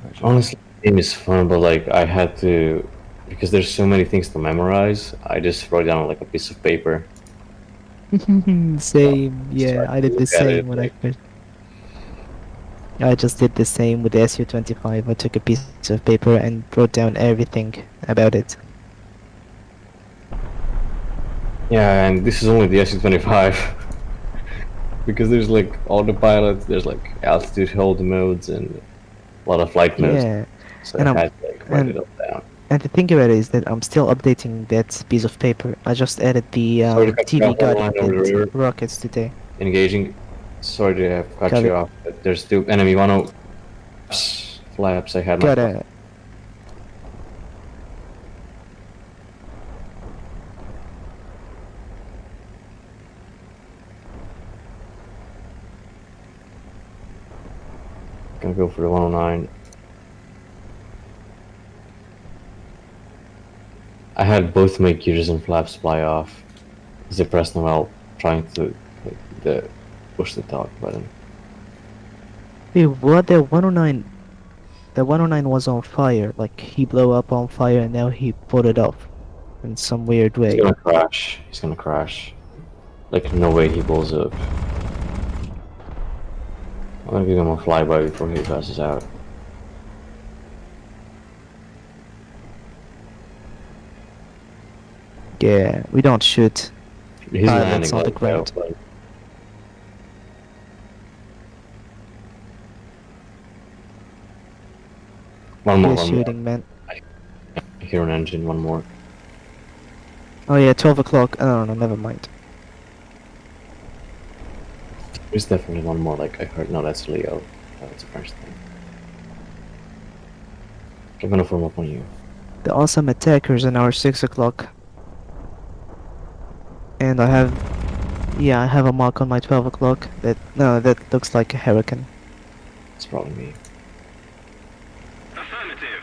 Right. Honestly, the game is fun, but like I had to, because there's so many things to memorize. I just wrote down like a piece of paper. Same, yeah, I did the look at it, same when like- I first. I just did the same with the SU-25. I took a piece of paper and wrote down everything about it. Yeah, and this is only the SU-25. Because there's like autopilot, there's like altitude hold modes and a lot of flight modes. Yeah, So and I had to like write it all down. and the thing about it is that I'm still updating that piece of paper. I just added the Sorry to cut you TV off, line guide over the river. rockets today. Engaging. Sorry to have cut Got you it. off, but there's still enemy 10 flaps. I had my Gotta. Gonna go for the 109. I had both my gears and flaps fly off as I pressed them while trying to push the talk button. Wait, what? The 109 the 109 was on fire. Like he blew up on fire and now he put it off in some weird He's way. gonna crash. He's gonna crash. Like, no way he blows up. I'm gonna give him a flyby before he passes out. Yeah, we don't shoot. He's Pilots landing on the like ground. that. One more, He's one more. shooting, man. I hear an engine, one more. Oh yeah, 12 o'clock. Oh no, never mind. There's definitely one more, like I heard. No, that's Leo. That's a French thing. I'm gonna form up on you. The awesome attackers in our 6 o'clock. And I have a mark on my 12 o'clock. That looks like a hurricane. It's probably me. Affirmative.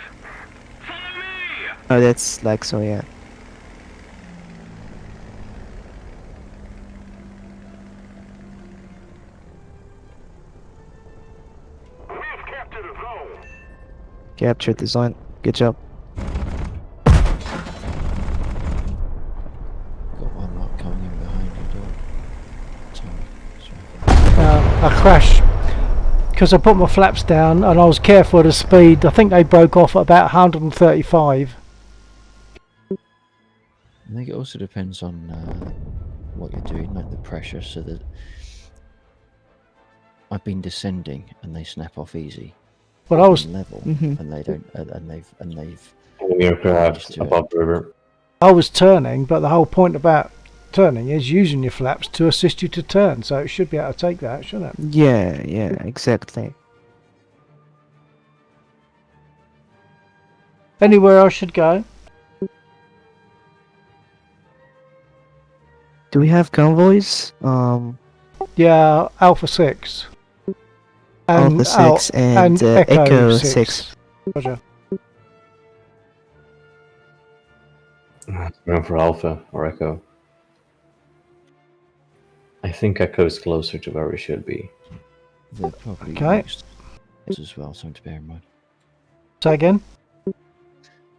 Follow me! Oh, that's Lexo, yeah. We've captured a zone. Captured the zone. Good job. Got one mark coming in behind you, Doc. Sorry. I crashed because I put my flaps down and I was careful of the speed. I think they broke off at about 135. I think it also depends on what you're doing, like the pressure. So that I've been descending and they snap off easy. But I was On level, Mhm. and they don't, and they've Enemy aircraft do it. above the river. turning, but the whole point about turning is using your flaps to assist you to turn. So it should be able to take that, shouldn't it? Yeah, exactly. Anywhere I should go? Do we have convoys? Yeah, Alpha 6. Alpha 6 and Echo 6. Roger. Going for Alpha or Echo. I think Echo is closer to where we should be. they're probably Okay. next as well. Something to bear in mind. Say again?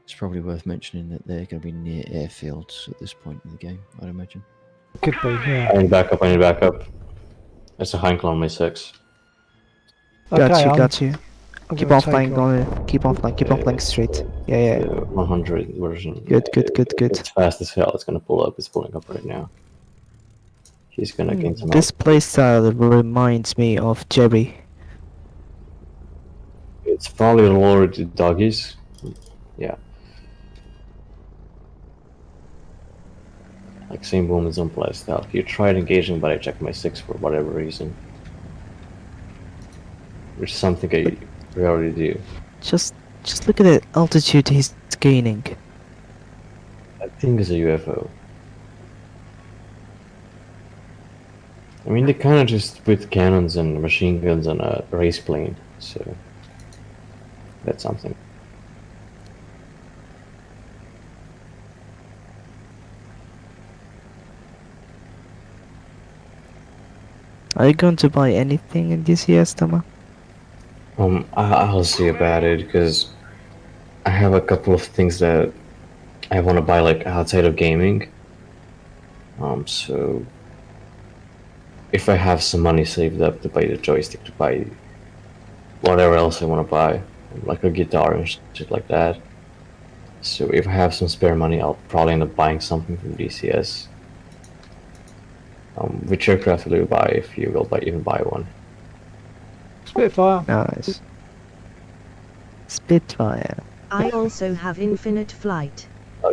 It's probably worth mentioning that they're going to be near airfields at this point in the game, I'd imagine. Could be, yeah. I need backup, I need backup. There's a Heinkel on my 6. Okay, Got you. I'm Keep gonna on take flying, off. keep on flying straight. Yeah. 100 version. Good. It's fast as hell. It's gonna pull up. It's pulling up right now. He's gonna gain some This playstyle reminds me of Jerry. It's probably lower to doggies. Yeah. Like same boom as on playstyle. You tried engaging, but I checked my 6 for whatever reason. Which is something we already do. Just look at the altitude he's gaining. I think it's a UFO. I mean, they kind of just put cannons and machine guns on a race plane, so that's something. Are you going to buy anything in DCS, Tama? I'll see about it because I have a couple of things that I want to buy, like outside of gaming. So if I have some money saved up to buy the joystick, to buy whatever else I want to buy, like a guitar and shit like that. So if I have some spare money, I'll probably end up buying something from DCS. Which aircraft will you buy if you will even buy one? Spitfire. Nice. Spitfire. I also have infinite flight.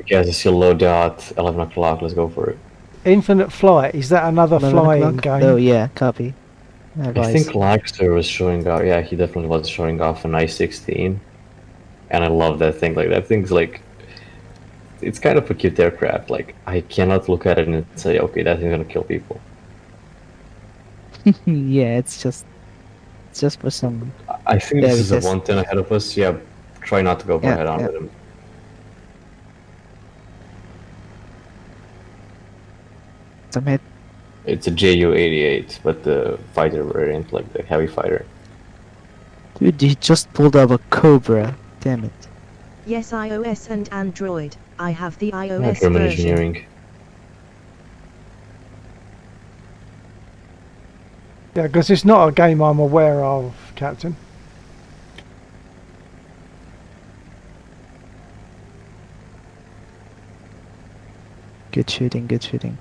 Guys, I see a load out 11 o'clock. Let's go for it. Infinite Flight, is that another 11 flying o'clock? game? Oh yeah, copy. I Advice. think Laxter was showing off. Yeah, he definitely was showing off an I-16, and I love that thing. Like that thing's like, it's kind of a cute aircraft. Like I cannot look at it and say, okay, that thing's gonna kill people. Yeah, it's just for some. I think Yeah, this is a because- 110 ahead of us. Yeah, try not to go Yeah, head on yeah. with him. Some hit. It's a Ju-88, but the fighter variant, like the heavy fighter. Dude, he just pulled up a Cobra. Damn it. Yes, iOS and Android. I have the Yeah, iOS German version. engineering. Yeah, because it's not a game I'm aware of, Captain. Good shooting, good shooting.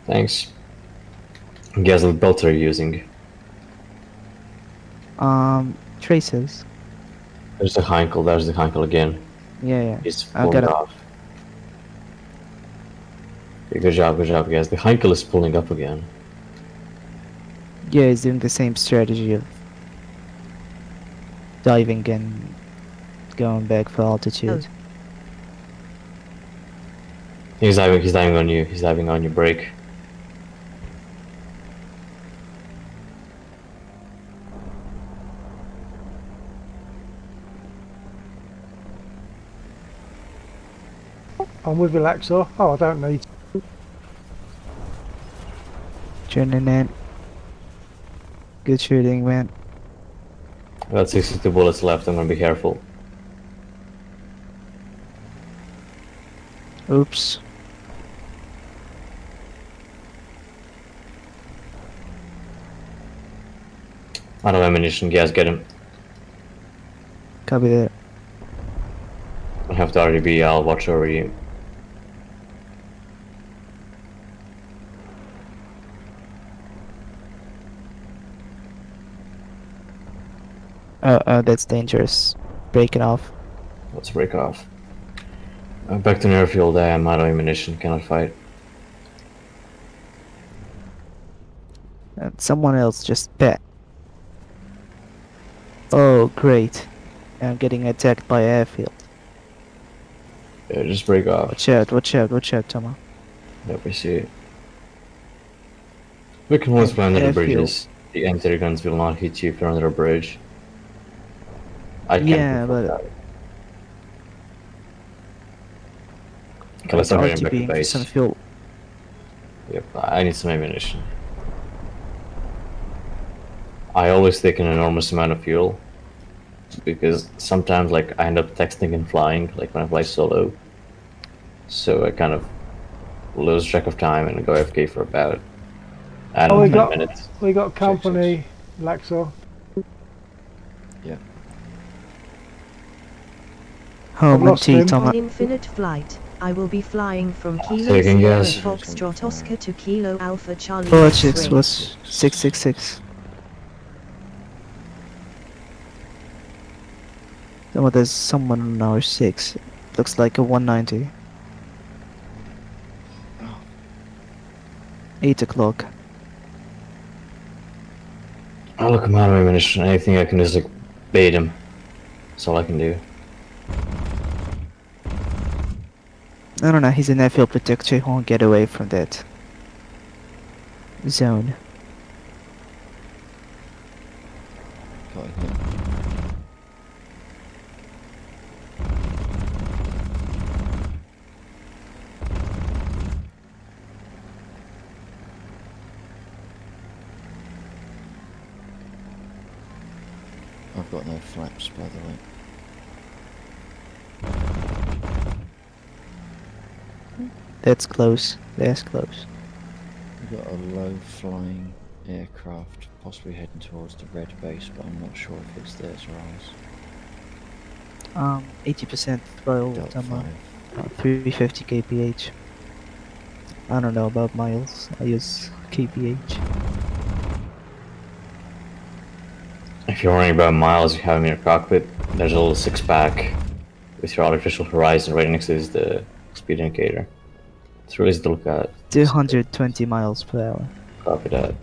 Thanks. Guess what belt are you using? Traces. There's the Heinkel again. Yeah. He's I pulling got it. off. Okay, good job, guys. The Heinkel is pulling up again. Yeah, he's doing the same strategy of diving and going back for altitude. He's diving on you. He's diving on your brake. I'm with Relaxor. Oh, I don't need. Turning in. Good shooting, man. I got 62 bullets left. I'm gonna be careful. Oops. Out of ammunition. Guys, get him. Copy that. I have to RDB. I'll watch over you. That's dangerous. Breaking off. Let's break off. Back to airfield. I am out of ammunition. Cannot fight. And someone else just bet. Oh, great. I'm getting attacked by airfield. Yeah, just break off. Watch out, Toma. Yep, I see it. We can always fly under the Airfield. bridges. The anti guns will not hit you if you're under a bridge. I can't Yeah, confirm but that. Okay, let's not get back to RTB for base. some fuel. Yep, I need some ammunition. I always take an enormous amount of fuel because sometimes, like, I end up texting and flying, like when I fly solo. So I kind of lose track of time and go AFK for about, I Oh, don't we know, 10 got minutes. we got company, Laxor. Home lost and T, him. Toma. On infinite flight, I will be flying from Kilo Taking Sierra gas. Foxtrot Oscar to Kilo Alpha Charlie Bullet X-ray. 6 was 666. Oh, there's someone on our 6. Looks like a 190. 8 o'clock. Oh, look, I'm out of ammunition. Anything I can do is like bait him. That's all I can do. I don't know, he's an airfield protector, he won't get away from that zone. Got him. I've got no flaps, by the way. That's close, that's close. We've got a low-flying aircraft, possibly heading towards the red base, but I'm not sure if it's theirs or ours. 80% throw, Delta 5. 350 kph. I don't know about miles, I use kph. If you're worrying about miles you have in your cockpit, there's a little 6-pack with your artificial horizon right next to the speed indicator. It's really easy to look at. 220 miles per hour. Copy that.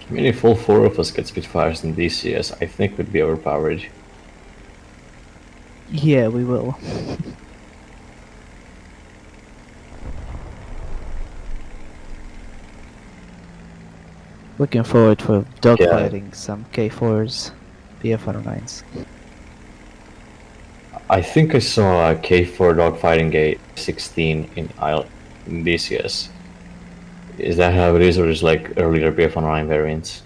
I mean, if all 4 of us get Spitfires in DCS, I think we'd be overpowered. Yeah, we will. Looking forward for dogfighting some K4s, BF-109s. I think I saw a K4 dogfighting gate 16 in DCS. Is that how it is, or is like earlier BF-109 variants?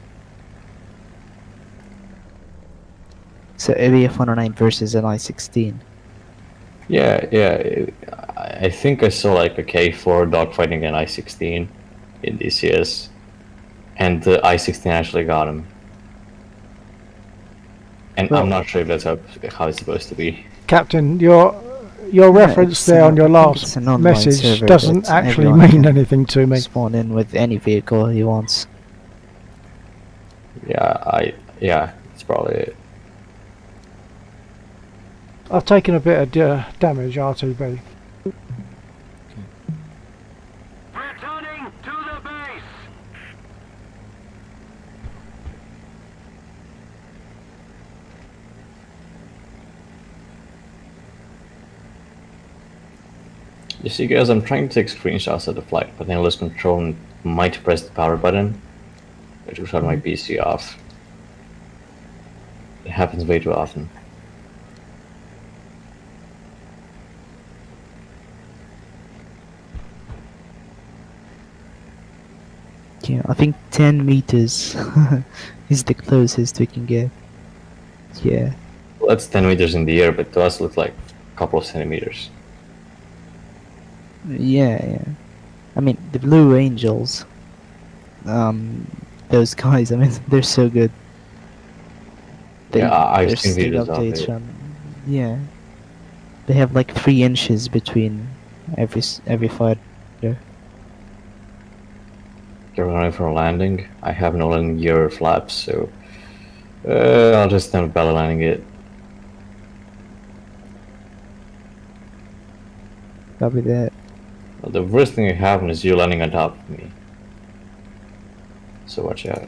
So ABF-109 versus an I-16. Yeah, yeah. I think I saw like a K4 dogfighting an I-16 in DCS, and the I-16 actually got him. And Well- I'm not sure if that's how it's supposed to be. Captain, your reference it's there on your I think it's last an online message server doesn't that actually everyone mean can anything to me. Spawn in with any vehicle he wants. Yeah, it's probably it. I've taken a bit of damage, R2B. Returning to the base. You see, guys, I'm trying to take screenshots of the flight, but then I lose control and might press the power button, which will shut my PC off. It happens way too often. Yeah, I think 10 meters is the closest we can get. Yeah. Well, that's 10 meters in the air, but to us it looks like a couple of centimeters. Yeah. I mean, the Blue Angels, those guys, I mean, they're so good. Yeah, I've their seen stick videos of updates it. yeah. They have like 3 inches between every fighter. You're going for a landing. I have no landing gear or flaps, so I'll just attempt belly landing it. Copy that. Well, the worst thing that can happen is you landing on top of me. So watch out.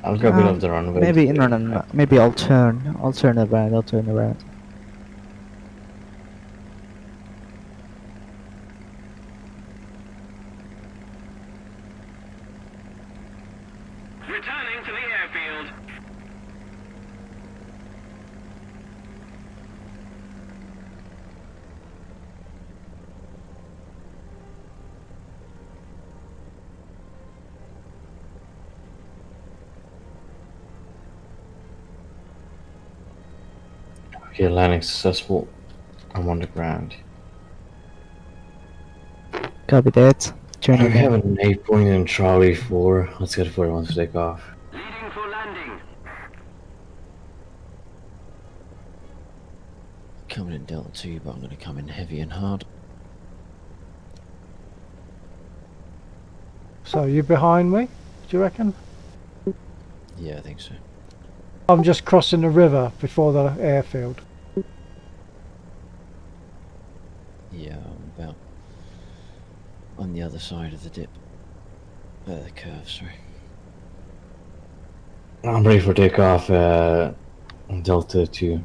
I'll go below the runway. Maybe I'll turn around. Returning to the airfield. Okay, landing successful. I'm on the ground. Copy that. Turn I it have down. an 8-point in Charlie 4. Let's get 41 to take off. Leading for landing. Coming in Delta 2, but I'm going to come in heavy and hard. So you behind me, do you reckon? Yeah, I think so. I'm just crossing the river before the airfield. Yeah, I'm about on the other side of the dip. The curve, sorry. I'm ready for takeoff, Delta 2.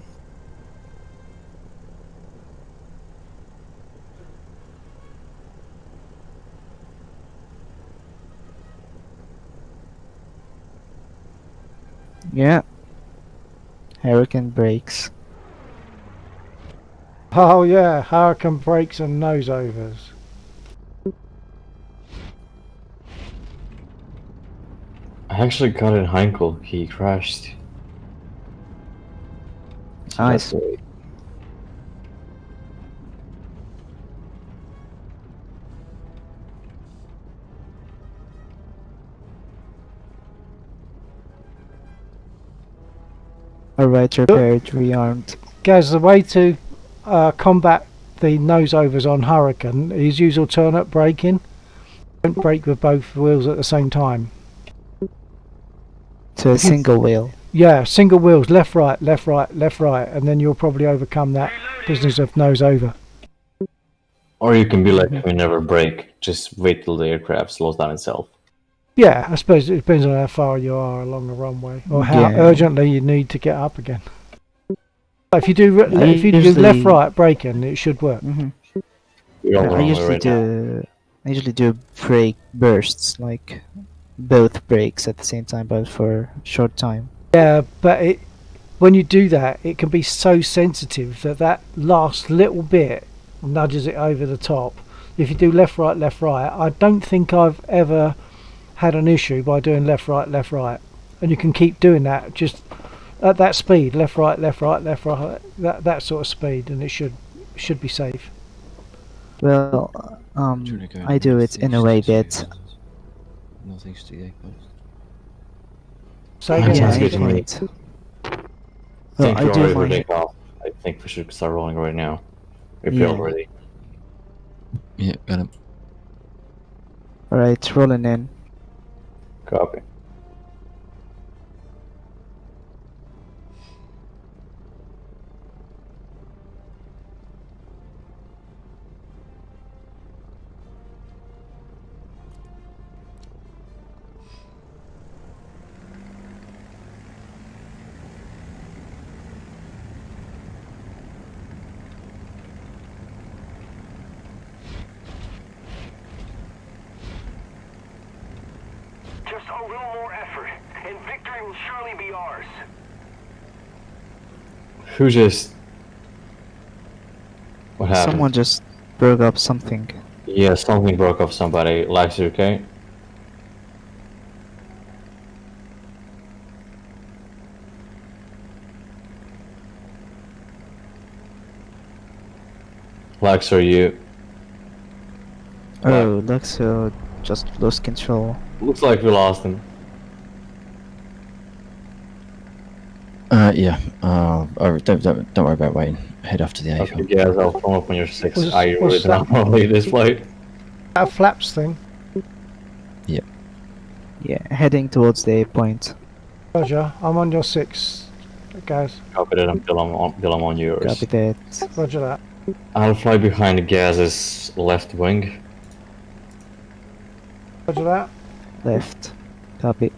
Yeah. Hurricane brakes. Oh yeah, hurricane brakes and nose overs. I actually got in Heinkel. He crashed. So Nice. that's great. Alright, repaired, rearmed. Guys, the way to combat the nose overs on Hurricane is use alternate braking. Don't brake with both wheels at the same time. So a single wheel. Yeah, single wheels, left, right, left, right, left, right, and then you'll probably overcome that business of nose over. Or you can be like, we never brake. Just wait till the aircraft slows down itself. Yeah, I suppose it depends on how far you are along the runway or how Yeah. urgently you need to get up again. If you do I if you do usually- left, right braking, it should work. We're all I wrong usually right now. do brake bursts, like both brakes at the same time, but for a short time. Yeah, but when you do that, it can be so sensitive that that last little bit nudges it over the top. If you do left, right, I don't think I've ever had an issue by doing left, right, and you can keep doing that just at that speed, left, right, that sort of speed, and it should be safe. Well, I do it in a way that Northeast to the airport. So Yeah, again, it's I good mate, to me. might. Well, Thank I you do already for my. take off. I think we should start rolling right now. If Yeah. you're ready. Yeah, got him. Alright, rolling in. Copy. Just a little more effort, and victory will surely be ours. Who just... What happened? Someone just broke up something. Yeah, something broke off somebody. Lex, you okay? Lex, are you? Oh, Luxo just lost control. Looks like we lost him. Yeah. Don't worry about waiting. Head off to the Okay, airport. guys, I'll phone up on your 6. What's- Are you ready what's to that? not leave this flight? that flaps thing. Yeah, heading towards the point. Roger, I'm on your 6, guys. Copy that until I'm on yours. Copy that. Roger that. I'll fly behind the gas's left wing. Roger that. Left. Copy.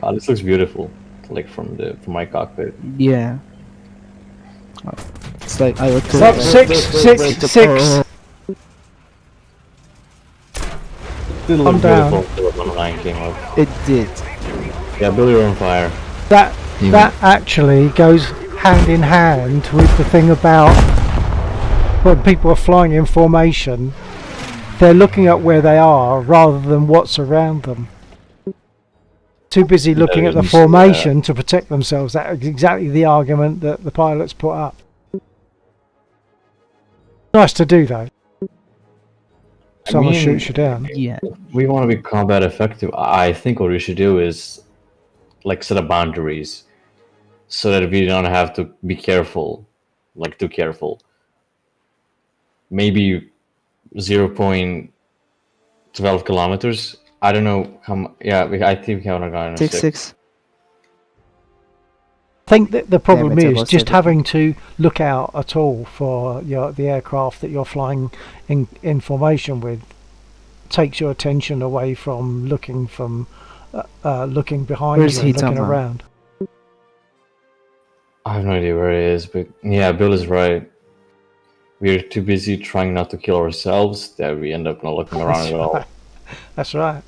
Oh, this looks beautiful, like from my cockpit. Yeah. It's like I would do Stop, that. 6. Didn't I'm look down. beautiful until the line came up. It did. Yeah, Billy, you're on fire. That You that actually goes hand in hand with the thing about when people are flying in formation, they're looking at where they are rather than what's around them. Too busy looking at the Yeah. formation to protect themselves. That is exactly the argument that the pilots put up. Nice to do though. Someone mean- shoots you down. Yeah. We want to be combat effective. I think what we should do is like set up boundaries so that we don't have to be careful, like too careful. Maybe 0.12 kilometers. I don't know how. Yeah, I think we have a guy on 6-6. I think that the problem Damn it, I is lost just everything. having to look out at all for the aircraft that you're flying in formation with takes your attention away from looking behind Where's you he, and looking Tama? around. I have no idea where it is, but yeah, Bill is right. We're too busy trying not to kill ourselves that we end up not looking around at all. That's right.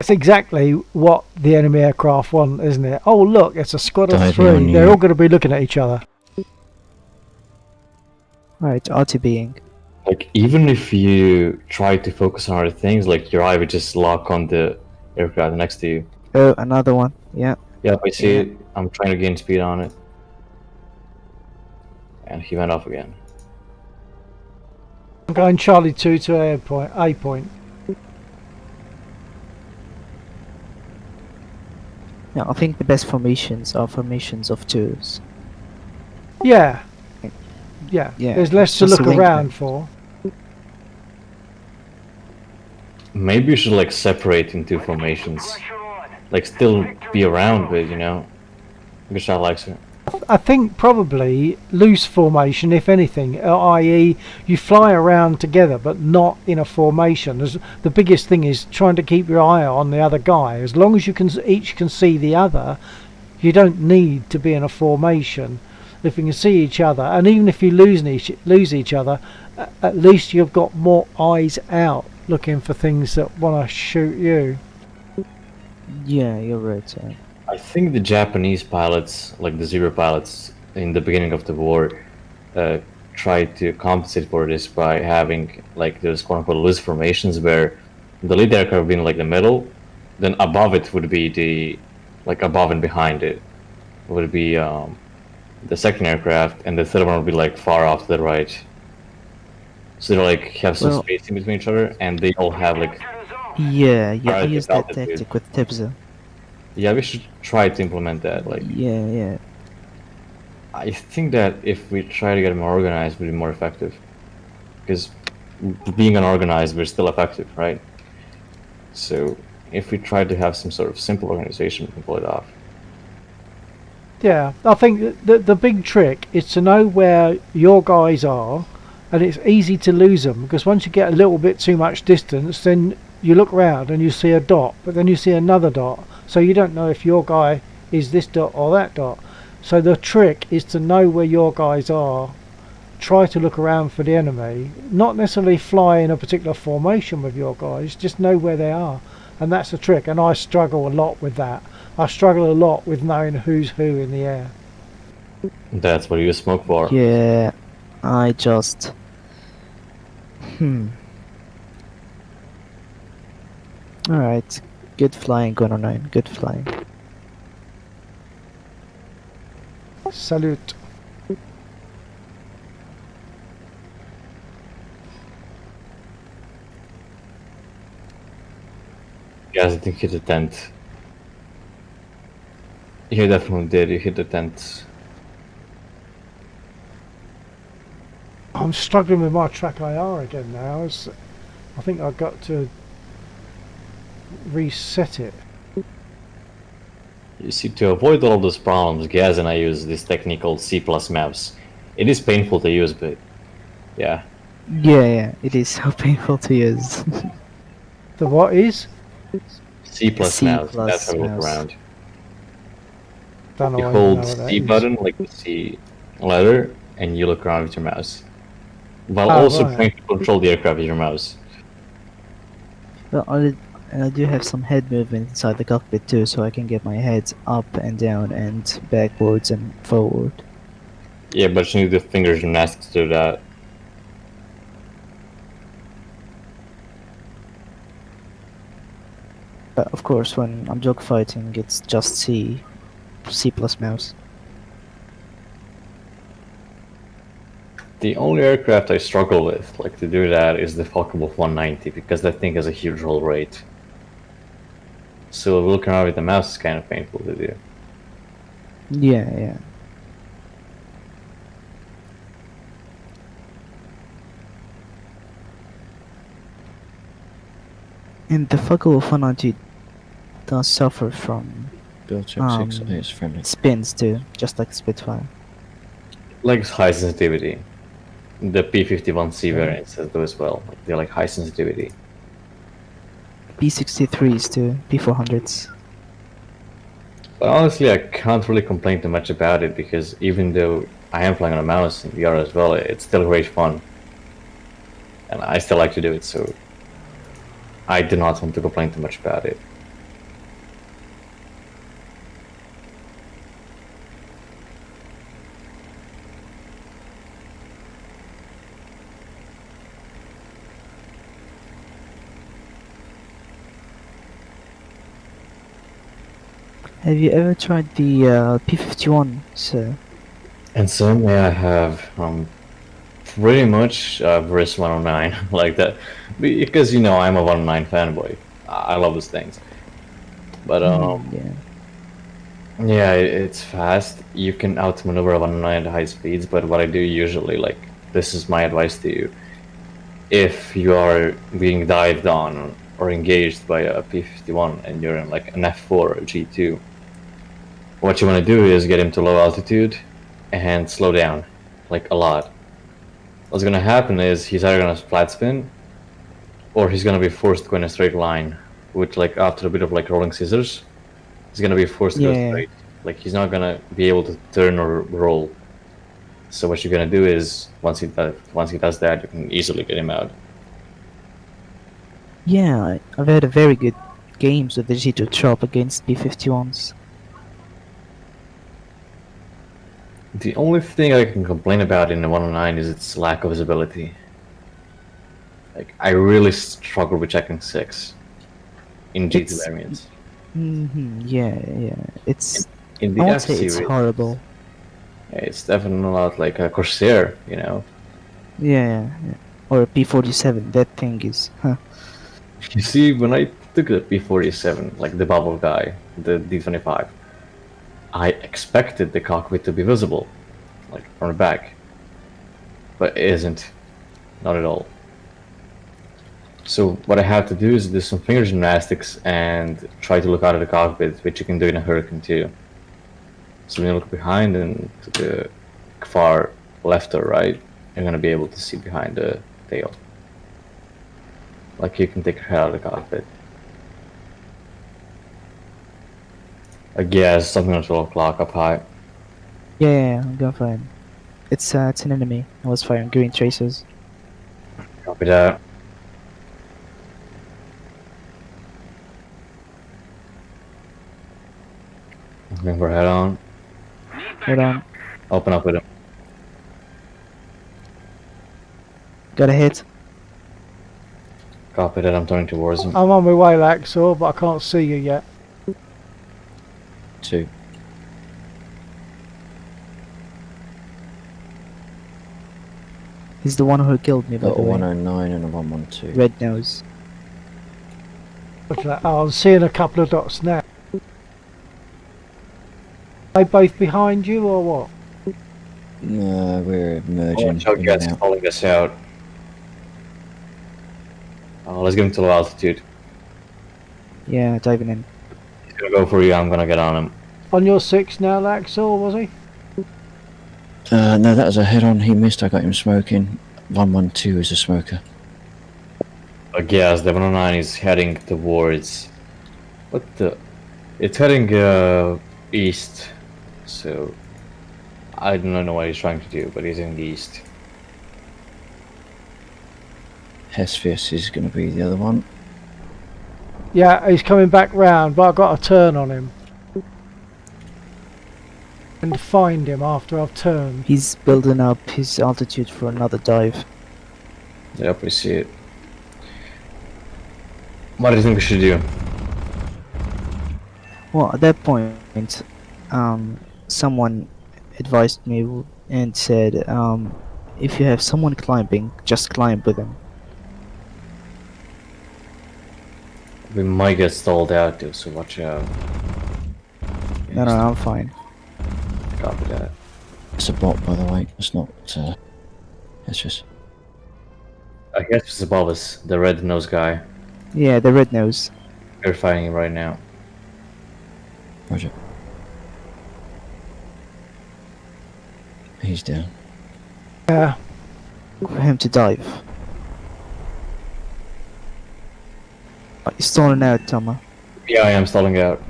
It's exactly what the enemy aircraft want, isn't it? Oh look, it's a squad of Diving on 3. They're you. all going to be looking at each other. Right, RTBing. Like, even if you try to focus on other things, like your eye would just lock on the aircraft next to you. Oh, another one. Yeah. Yep, I see Yeah. it. I'm trying to gain speed on it. And he went off again. I'm going Charlie 2 to A point. Yeah, I think the best formations are formations of twos. Yeah. Yeah. Yeah, There's less it's to just look a wing around man. for. Maybe you should like separate into formations. Pressure on. Like still be around, but you know, because I likes it. I think probably loose formation, if anything, i.e. you fly around together but not in a formation. The biggest thing is trying to keep your eye on the other guy. As long as you can each can see the other, you don't need to be in a formation. If you can see each other, and even if you lose each other, at least you've got more eyes out looking for things that want to shoot you. Yeah, you're right. I think the Japanese pilots, like the Zero pilots in the beginning of the war, tried to compensate for this by having like those quote unquote loose formations where the lead aircraft would be in like the middle, then above it would be the like above and behind it would be the second aircraft, and the third one would be like far off to the right. So they like have some Well- spacing between each other, and they all have like Capture the zone. Yeah, I Alright, used that altitude. tactic with Tibza. yeah. We should try to implement that. Like Yeah. I think that if we try to get them organized, we'd be more effective. Because being unorganized, we're still effective, right? So if we try to have some sort of simple organization, we can pull it off. Yeah, I think the big trick is to know where your guys are, and it's easy to lose them because once you get a little bit too much distance, then you look round and you see a dot, but then you see another dot, so you don't know if your guy is this dot or that dot. So the trick is to know where your guys are, try to look around for the enemy, not necessarily fly in a particular formation with your guys, just know where they are, and that's the trick. And I struggle a lot with that. I struggle a lot with knowing who's who in the air. That's what you use smoke for. Yeah, I just... Alright, good flying, Gunner 9, good flying. Salute. Yes, I think hit the tent. You definitely did. You hit the tent. I'm struggling with my track IR again now. I think I've got to reset it. You see, to avoid all those problems, Gaz and I use this technique called C+ maps. It is painful to use, but yeah. Yeah, it is so painful to use. The what is? C+ C maps. plus That's how we look mouse. around. Don't know You why hold know what that C is. button, like the C letter, and you look around with your mouse. While Oh, also right. trying to control the aircraft with your mouse. Well, I do have some head movement inside the cockpit too, so I can get my head up and down and backwards and forward. Yeah, but you need the finger gymnastics to do that. But of course, when I'm dogfighting, it's just C plus mouse. The only aircraft I struggle with, like to do that, is the Focke-Wulf 190 because that thing has a huge roll rate. So looking around with the mouse is kind of painful to do. Yeah. And the Focke-Wulf 190 does suffer from Bill check 6 is friendly. spins too, just like Spitfire. Like high sensitivity. The P51C variants do as well. They're like high sensitivity. P63s too, P400s. But honestly, I can't really complain too much about it because even though I am flying on a mouse in VR as well, it's still great fun. And I still like to do it, so I do not want to complain too much about it. Have you ever tried the P51, sir? And so may I have pretty much verse 109 like that, because you know I'm a 109 fanboy. I love those things. But Yeah. Yeah, it's fast. You can outmaneuver a 109 at high speeds, but what I do usually, like, this is my advice to you. If you are being dived on or engaged by a P-51 and you're in like an F4 or a G2, what you want to do is get him to low altitude and slow down, like a lot. What's gonna happen is he's either gonna flat spin or he's gonna be forced to go in a straight line, which, like, after a bit of like rolling scissors, he's gonna be forced to go Yeah. straight. Like, he's not gonna be able to turn or roll. So what you're gonna do is once he does that, you can easily get him out. Yeah, I've had a very good games with the G2 Trop against B-51s. The only thing I can complain about in the 109 is its lack of visibility. Like, I really struggle with checking 6 in G2 It's- variants. Yeah. It's In the I won't F say it's series, horrible. yeah, it's definitely not like a Corsair, you know. Yeah. Or a P-47. That thing is. Huh. You see, when I took the P-47, like the bubble guy, the D-25, I expected the cockpit to be visible, like from the back, but it isn't, not at all. So what I have to do is do some finger gymnastics and try to look out of the cockpit, which you can do in a Hurricane too. So when you look behind and to the far left or right, you're gonna be able to see behind the tail. Like, you can take your head out of the cockpit. Like, yeah, it's something on 12 o'clock up high. Yeah, I'm gonna find. It's an enemy. I was firing green tracers. Copy that. Looking for head on. Hold on. Open up with him. Got a hit. Copy that, I'm turning towards him. I'm on my way, Laxor, but I can't see you yet. 2. He's the one who killed me, by Got the a way. 109 and a 112. Red nose. What's that? Oh, I'm seeing a couple of dots now. Are they both behind you or what? No, we're merging Watch out, in guys, and out. calling us out. Oh, let's get him to low altitude. Yeah, diving in. He's gonna go for you, I'm gonna get on him. On your 6 now, Laxor, was he? No, that was a head-on. He missed. I got him smoking. 112 is a smoker. Yes, the 109 is heading towards... What the... It's heading east, so... I don't know what he's trying to do, but he's in the east. Hesfius is going to be the other one. Yeah, he's coming back round, but I've got a turn on him. And find him after I've turned. He's building up his altitude for another dive. Yep, we see it. What do you think we should do? Well, at that point, someone advised me and said, if you have someone climbing, just climb with them. We might get stalled out too, so watch out. No, I'm fine. Copy that. It's a bot, by the way. It's not. It's just. I guess it's above us, the red nose guy. Yeah, the red nose. We're fighting him right now. Roger. He's down. Yeah, For him to dive. Oh, he's stalling out, Toma. Yeah, I am stalling out.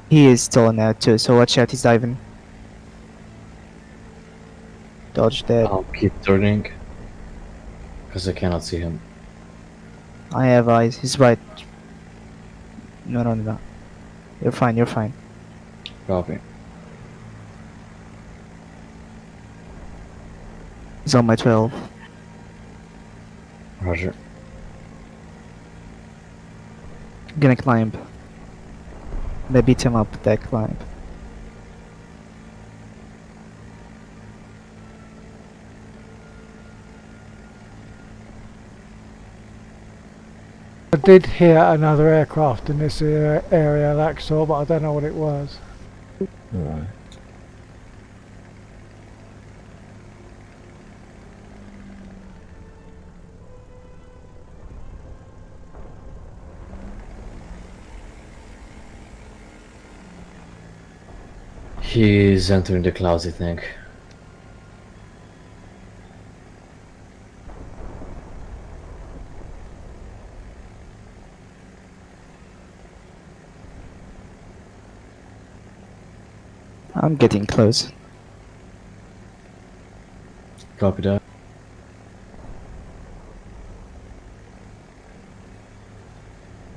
He is stalling out too, so watch out, he's diving. Dodge that. I'll keep turning. Because I cannot see him. I have eyes, he's right. No. You're fine, you're fine. Copy. He's on my 12. Roger. I'm gonna climb. They beat him up with that climb. I did hear another aircraft in this area, Laxor, but I don't know what it was. Alright. He's entering the clouds, I think. I'm getting close. Copy that.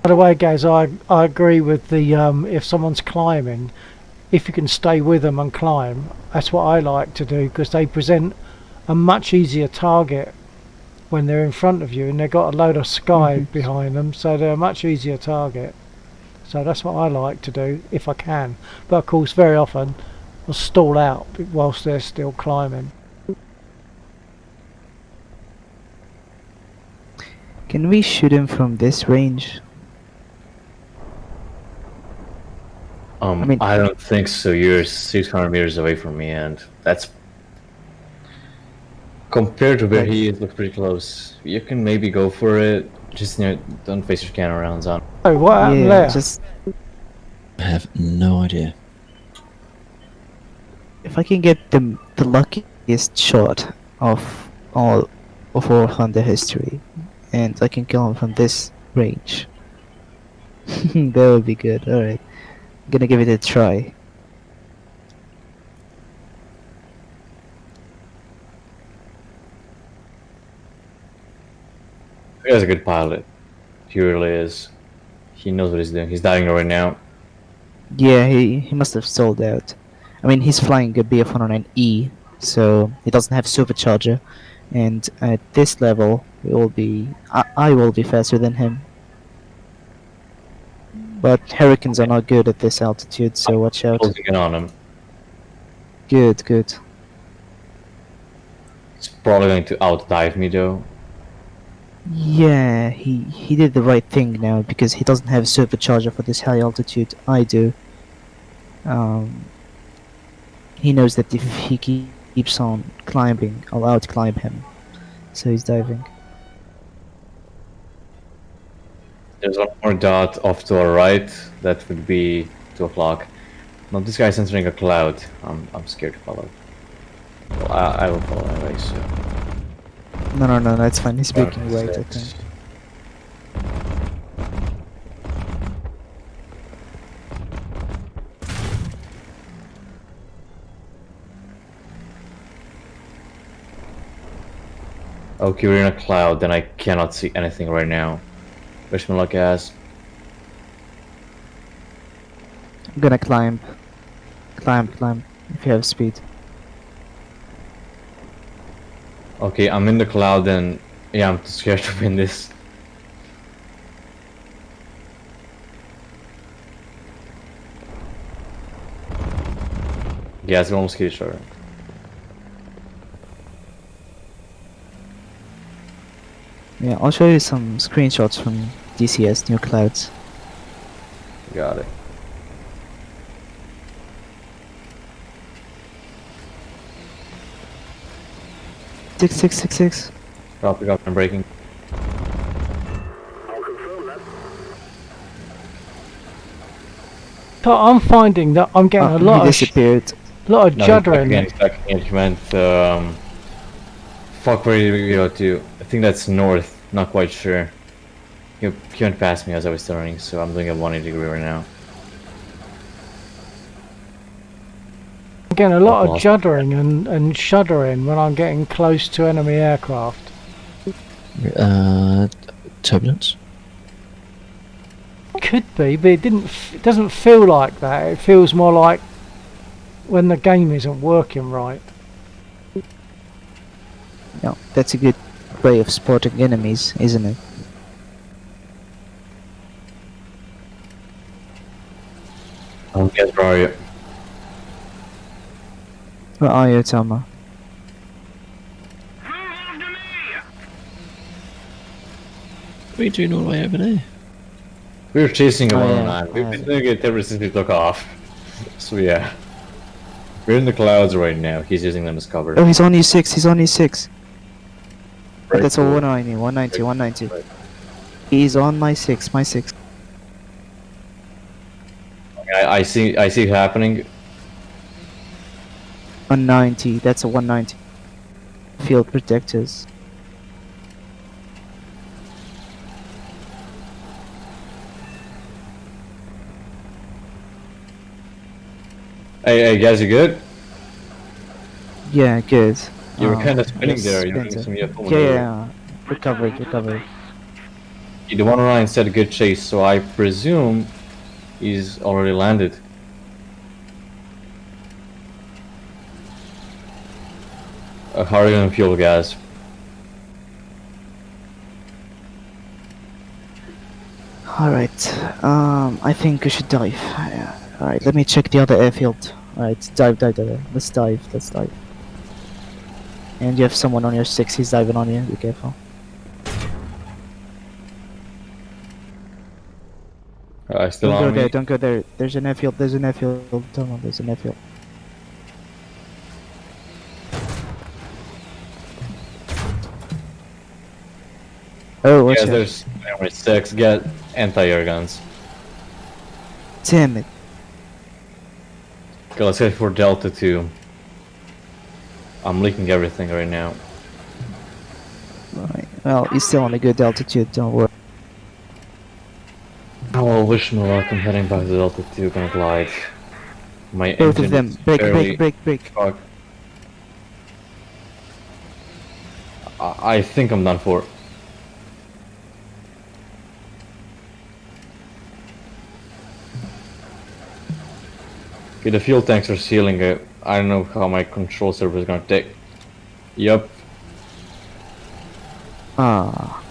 By the way, guys, I agree with the if someone's climbing, if you can stay with them and climb, that's what I like to do, because they present a much easier target when they're in front of you and they've got a load of sky behind them, so they're a much easier target. So that's what I like to do if I can, but of course very often I'll stall out whilst they're still climbing. Can we shoot him from this range? I don't think so. You're 600 meters away from me, and that's compared to where he is, looks pretty close. You can maybe go for it. Just don't face your cannon rounds on. Oh, what happened Yeah, there? just I have no idea. if I can get the luckiest shot of all Thunder history, and I can kill him from this range, that would be good. All right, gonna give it a try. He guy's a good pilot. He really is. He knows what he's doing. He's diving right now. Yeah, he must have sold out. I mean, he's flying a BF-109E, so he doesn't have supercharger, and at this level, it will be I will be faster than him. But Hurricanes are not good at this altitude, so watch out. Closing in on him. Good, good. He's probably going to outdive me though. Yeah, he did the right thing now, because he doesn't have supercharger for this high altitude. I do. He knows that if he keeps on climbing, I'll outclimb him. So he's diving. There's one more dot off to our right. That would be 2 o'clock. Now this guy's entering a cloud. I'm scared to follow. Well, I will follow anyway. So. No, that's fine. He's making right, I think. Okay, we're in a cloud, and I cannot see anything right now. Wish me luck, ass. I'm gonna climb. Climb, if you have speed. Okay, I'm in the cloud, and yeah, I'm too scared to win this. Yeah, it's almost kill each other. Yeah, I'll show you some screenshots from DCS New Clouds. Got it. Six. Copy, I'm breaking. So I'm finding that I'm getting a He lot of disappeared. lot of No, juddering. he's back again. He meant, fuck, where did we go to? I think that's north, not quite sure. He went past me as I was turning, so I'm doing a 180 degree right now. I'm getting a lot of Lost. juddering and shuddering when I'm getting close to enemy aircraft. Turbulence? Could be, but it doesn't feel like that. It feels more like when the game isn't working right. Yeah, that's a good way of spotting enemies, isn't it? Guess where are you? Where are you, Tama? What are you doing all the way over there? We were chasing a Oh, 109. yeah. We've been doing it ever since we took off. So yeah. We're in the clouds right now. He's using them as cover. Oh, he's on E6. He's on E6. Right, That's a cool. 190. 190. 190. Right. He's on my 6. My 6. I see it happening. 190. That's a 190. Field protectors. Hey guys, you good? Yeah, good. You were kind of spinning yes, there. You were Spencer. doing some UFO Yeah, maneuver. yeah. Recovered, recovered. The 109 said good chase, so I presume he's already landed. How are you gonna fuel, guys? Alright, I think we should dive. Yeah. Alright, let me check the other airfield. Alright, dive. Let's dive. And you have someone on your 6, he's diving on you, be careful. Still Don't on go there, me? don't go there. There's an airfield. There's an airfield. Oh, watch Yes, out. there's number 6. Get anti-air guns. Damn it. Okay, let's head for Delta 2. I'm leaking everything right now. Right. Well, he's still on a good altitude, don't worry. Oh, well, wish me luck. I'm heading back to Delta 2, gonna glide. My Both engine of them. is Brake. Fuck. I think I'm done for. Okay, the fuel tanks are sealing it. I don't know how my control server is gonna take. Yup. Ah.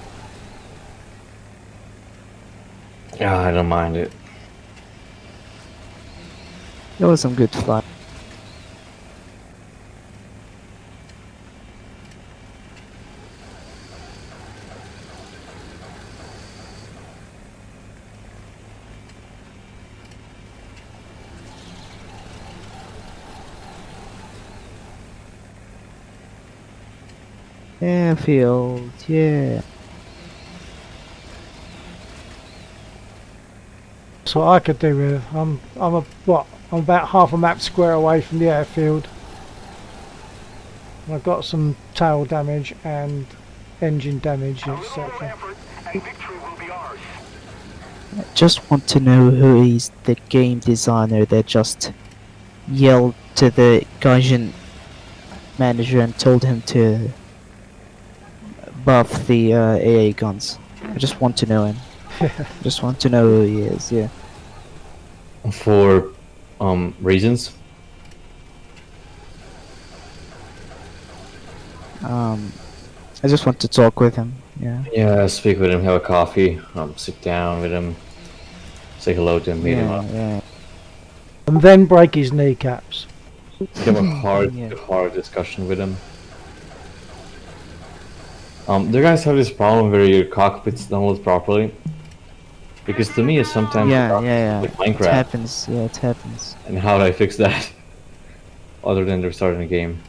Yeah, I don't mind it. That was some good fly. Airfield, yeah. That's what I could do with. I'm about half a map square away from the airfield. I've got some tail damage and engine damage, A little more etc. effort, and victory will be ours. Just want to know who is the game designer that just yelled to the Gaijin manager and told him to buff the AA guns. I just want to know him. Just want to know who he is, yeah. For reasons. I just want to talk with him, yeah. Yeah, speak with him, have a coffee, sit down with him, say hello to him, meet him up. Yeah. And then break his kneecaps. Have a hard, Yeah. hard discussion with him. Do you guys have this problem where your cockpits don't load properly? Because to me, it's sometimes Yeah. like It Minecraft. happens, yeah, it happens. And how do I fix that? Other than restarting the game.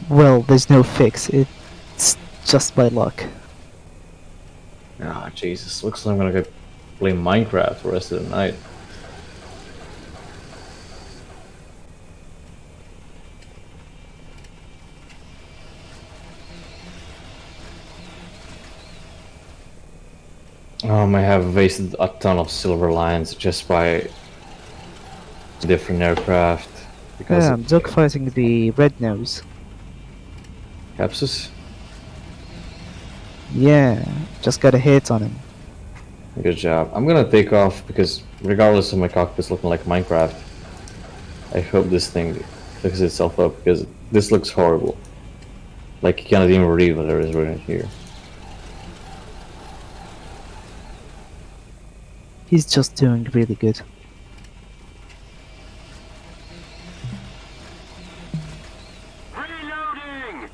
Well, there's no fix, it's just by luck. Ah, Jesus, looks like I'm gonna get play Minecraft for the rest of the night. I have wasted a ton of silver lions just by different aircraft because Yeah, I'm dogfighting the red nose. Capsus. Yeah, just got a hit on him. Good job. I'm gonna take off because regardless of my cockpit's looking like Minecraft, I hope this thing fixes itself up because this looks horrible. Like you cannot even read what there is written here. He's just doing really good. Reloading!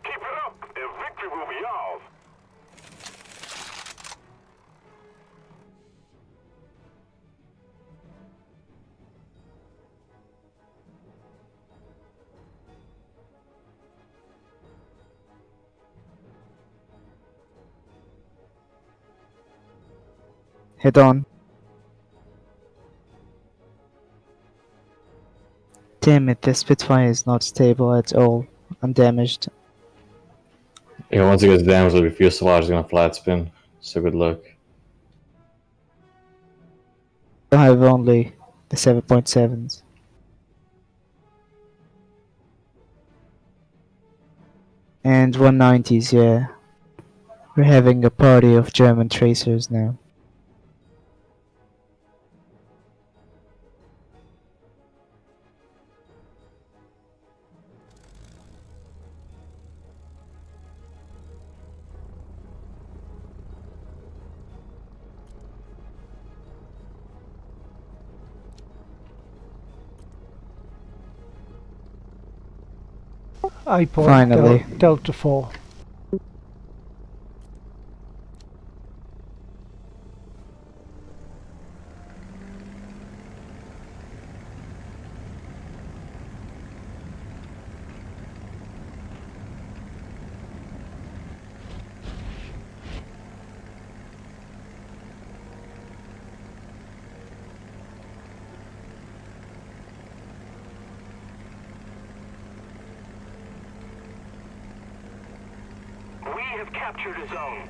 Keep it up, and victory will be Head on. Damn it, the Spitfire is not stable at all. I'm damaged. Yeah, once it gets damaged, the fuselage is gonna flat spin. So good luck. I have only the 7.7s. And 190s, yeah. We're having a party of German tracers now. A point, Finally. Delta 4. We have captured a zone.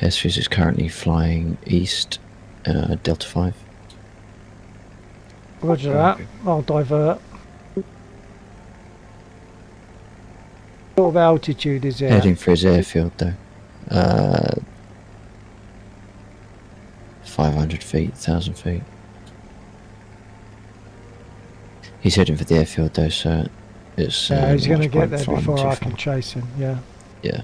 Airstreams is currently flying east, Delta 5. Roger that. I'll divert. What sort of altitude is it? Heading for his airfield though. 500 feet, 1,000 feet. He's heading for the airfield though, so it's... Yeah, he's going to much get point there flying before too I far. can chase him, yeah. Yeah.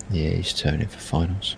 Yeah, he's turning for finals.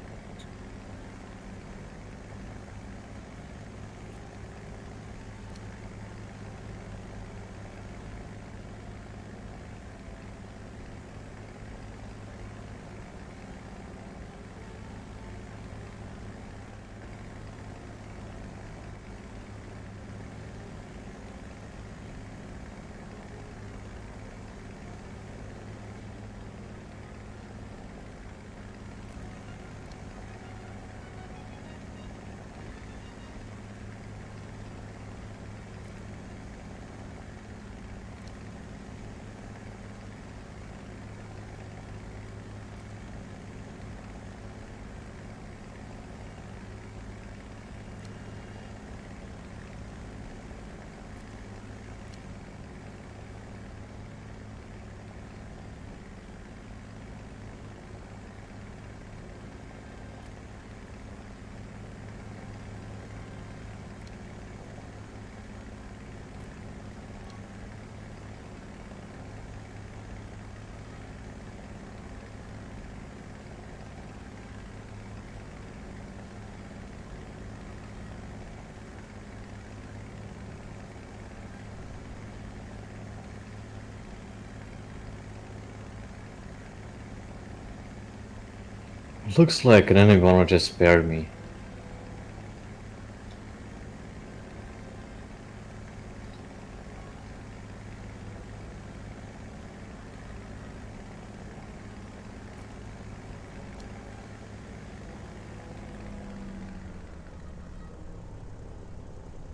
Looks like an enemy bomber just spared me.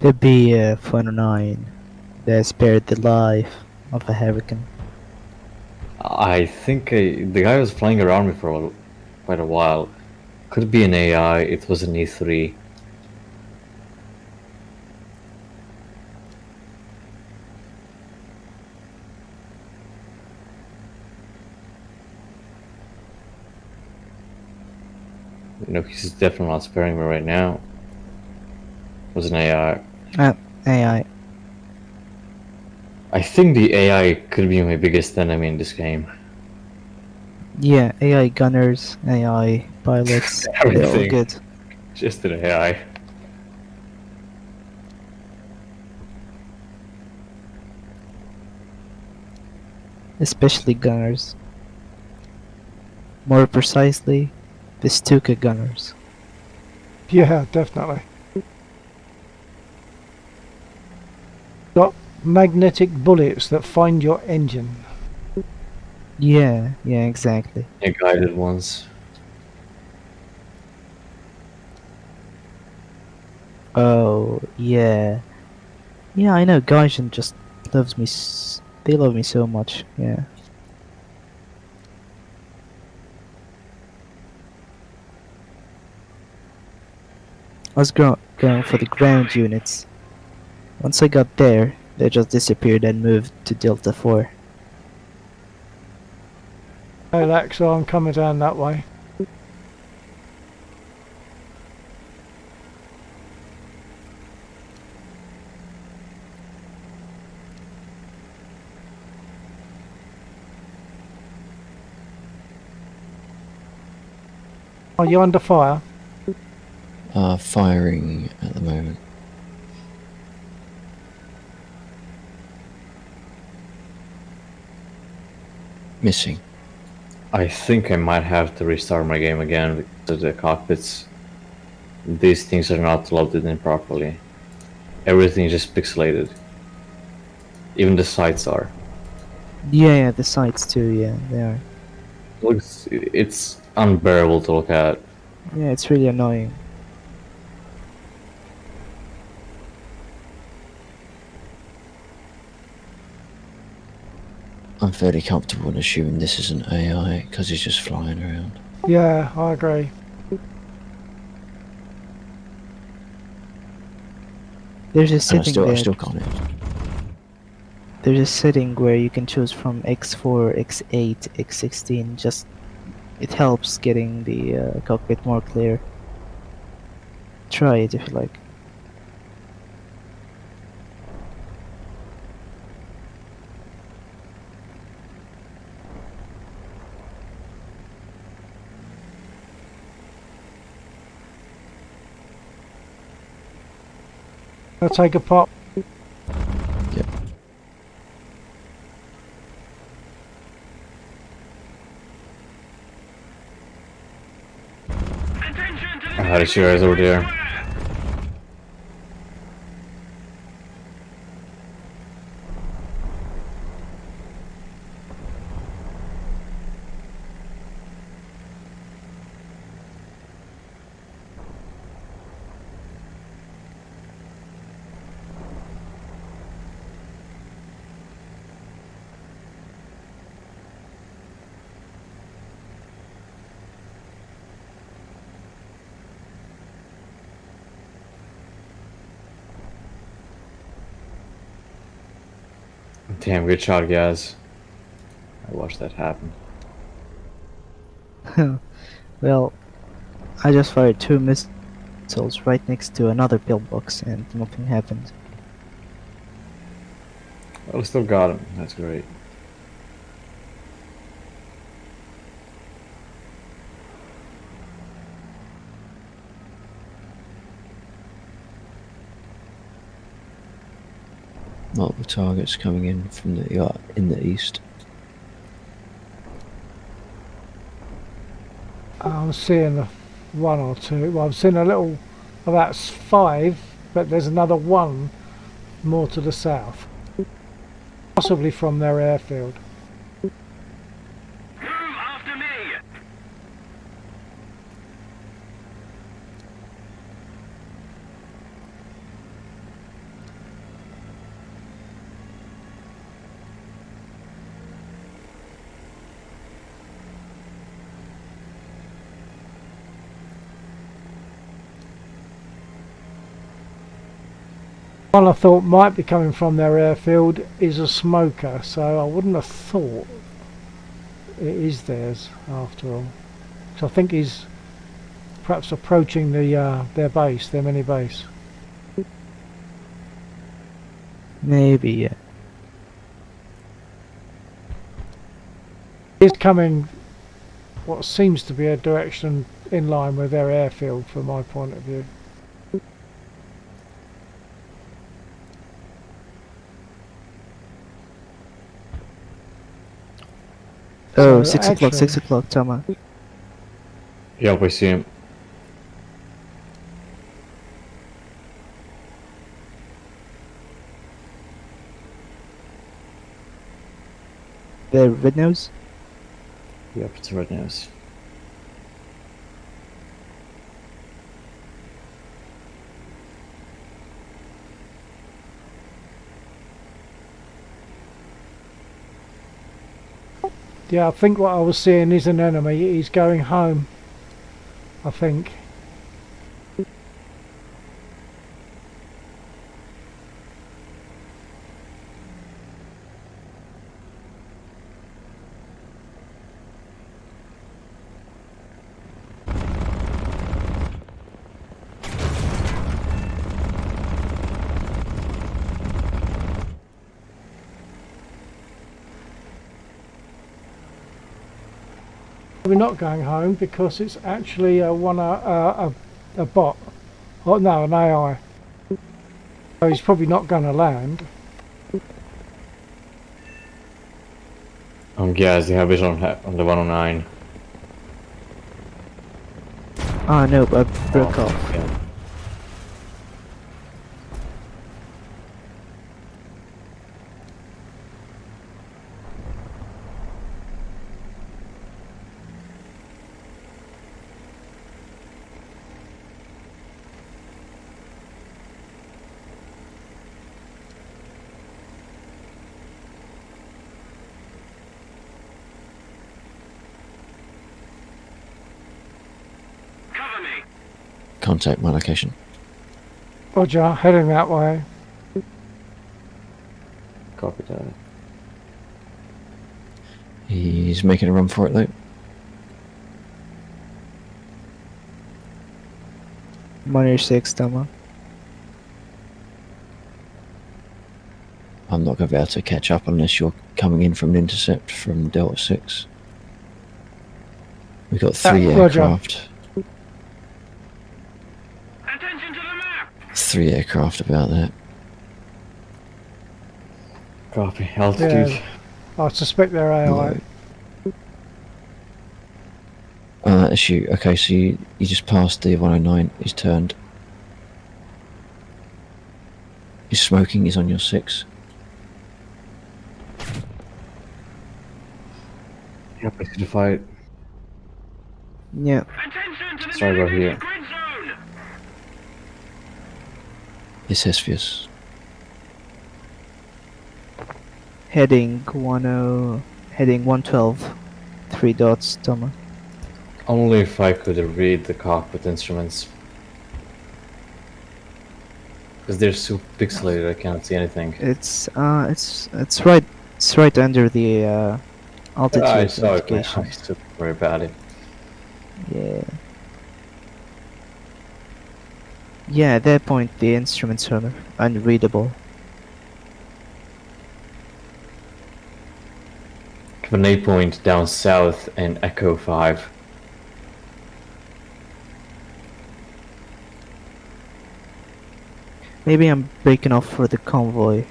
The BF-109 that spared the life of a Hurricane. I think the guy was flying around me for quite a while. Could be an AI, it was an E3. You know, he's definitely not sparing me right now. It was an AI. AI. I think the AI could be my biggest enemy in this game. Yeah, AI gunners, AI pilots, they're all Everything. good. Just an AI. Especially gunners. More precisely, The Stuka gunners. Yeah, definitely. Got magnetic bullets that find your engine. Yeah, yeah, exactly. Yeah, guided ones. Oh, yeah. Yeah, I know, Gaijin just loves me, they love me so much, yeah. I was going for the ground units. Once I got there, they just disappeared and moved to Delta 4. Hey, Laxo, I'm coming down that way. Are you under fire? Firing at the moment. Missing. I think I might have to restart my game again because of the cockpits. These things are not loaded in properly. Everything is just pixelated. Even the sights are. Yeah, yeah, the sights too, yeah, they are. It's unbearable to look at. Yeah, it's really annoying. I'm fairly comfortable in assuming this isn't AI because he's just flying around. Yeah, I agree. There's a And I setting still there. can't. There's a setting where you can choose from X4, X8, X16. Just it helps getting the cockpit more clear. Try it if you like. I'll take a pop. Yep. Attention to the How did you guys over there? Damn, good shot, guys. I watched that happen. Well, I just fired 2 missiles right next to another pillbox and nothing happened. Well, still got him. That's great. Multiple targets coming in from the in the east. I'm seeing one or two. Well, I'm seeing a little. Well, that's 5, but there's another one more to the south. Possibly from their airfield. Move after me. One I thought might be coming from their airfield is a smoker, so I wouldn't have thought it is theirs after all. So I think he's perhaps approaching their base, their mini base. Maybe, yeah. He's coming what seems to be a direction in line with their airfield from my point of view. Oh, So 6 o'clock, actually- 6 o'clock, Tama. Yeah, we see him. The red nose? Yep, it's red nose. Yeah, I think what I was seeing is an enemy. He's going home, I think. We're not going home because it's actually a bot. Oh no, an AI. So he's probably not going to land. Yes, they have vision on the 109. Ah, no, I broke off. Yeah. Cover me. Contact my location. Roger, heading that way. Copy that. He's making a run for it though. Monitor 6, Tama. I'm not going to be able to catch up unless you're coming in from an intercept from Delta 6. We've got 3 Roger. aircraft. Attention to the map. 3 aircraft about that. Copy. Altitude. Yeah, I suspect they're AI. Low. That's you. Okay, so you just passed the 109. He's turned. He's smoking. He's on your 6. Yep, I see the fight. Yeah. Attention to the Sorry about designated here. grid zone. It's Hesvius. Heading 112. 3 dots, Tama. Only if I could read the cockpit instruments. Because they're so pixelated, I cannot see anything. It's right under the altitude I saw it, man. indication. I still worry about it. Yeah. Yeah, at that point the instruments are unreadable. Have an A point down south and Echo 5. Maybe I'm breaking off for the convoy.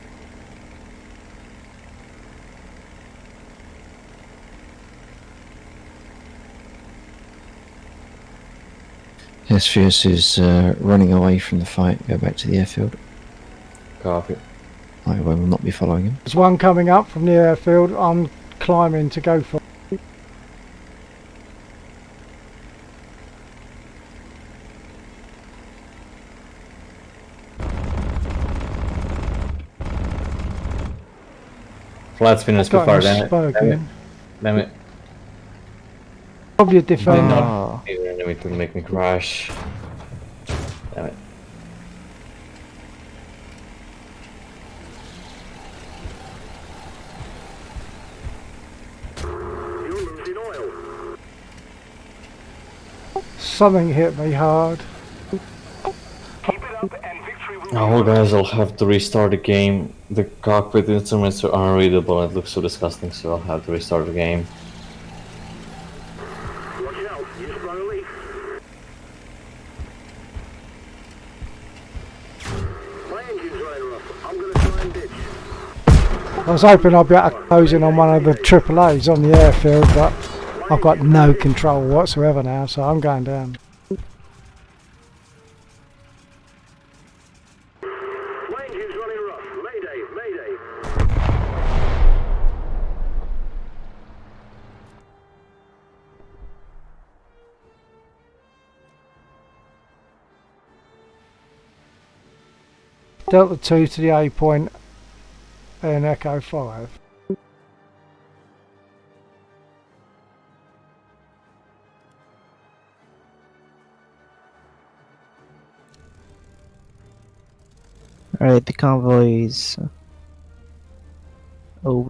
Hesvius is running away from the fight. Go back to the airfield. Copy. I will not be following him. There's one coming up from the airfield. I'm climbing to go for. Flat spinners Got too far, him damn it. Damn it. spoken. Damn it. Probably a defender. Ah, Need an enemy to make me crash. Damn it. You're losing oil. Something hit me hard. Keep it up and victory will Oh, guys, I'll have to restart the game. The cockpit instruments are unreadable and it looks so disgusting, so I'll have to restart the game. Watch out. You sprung a leak. My engine's running rough. I'm gonna try and ditch. I was hoping I'd be able to close in on one of the AAAs on the airfield, but My I've got no control whatsoever now, so I'm going down. Engine's running rough. Mayday, mayday. Delta 2 to the A point and Echo 5. Alright, the convoy is over.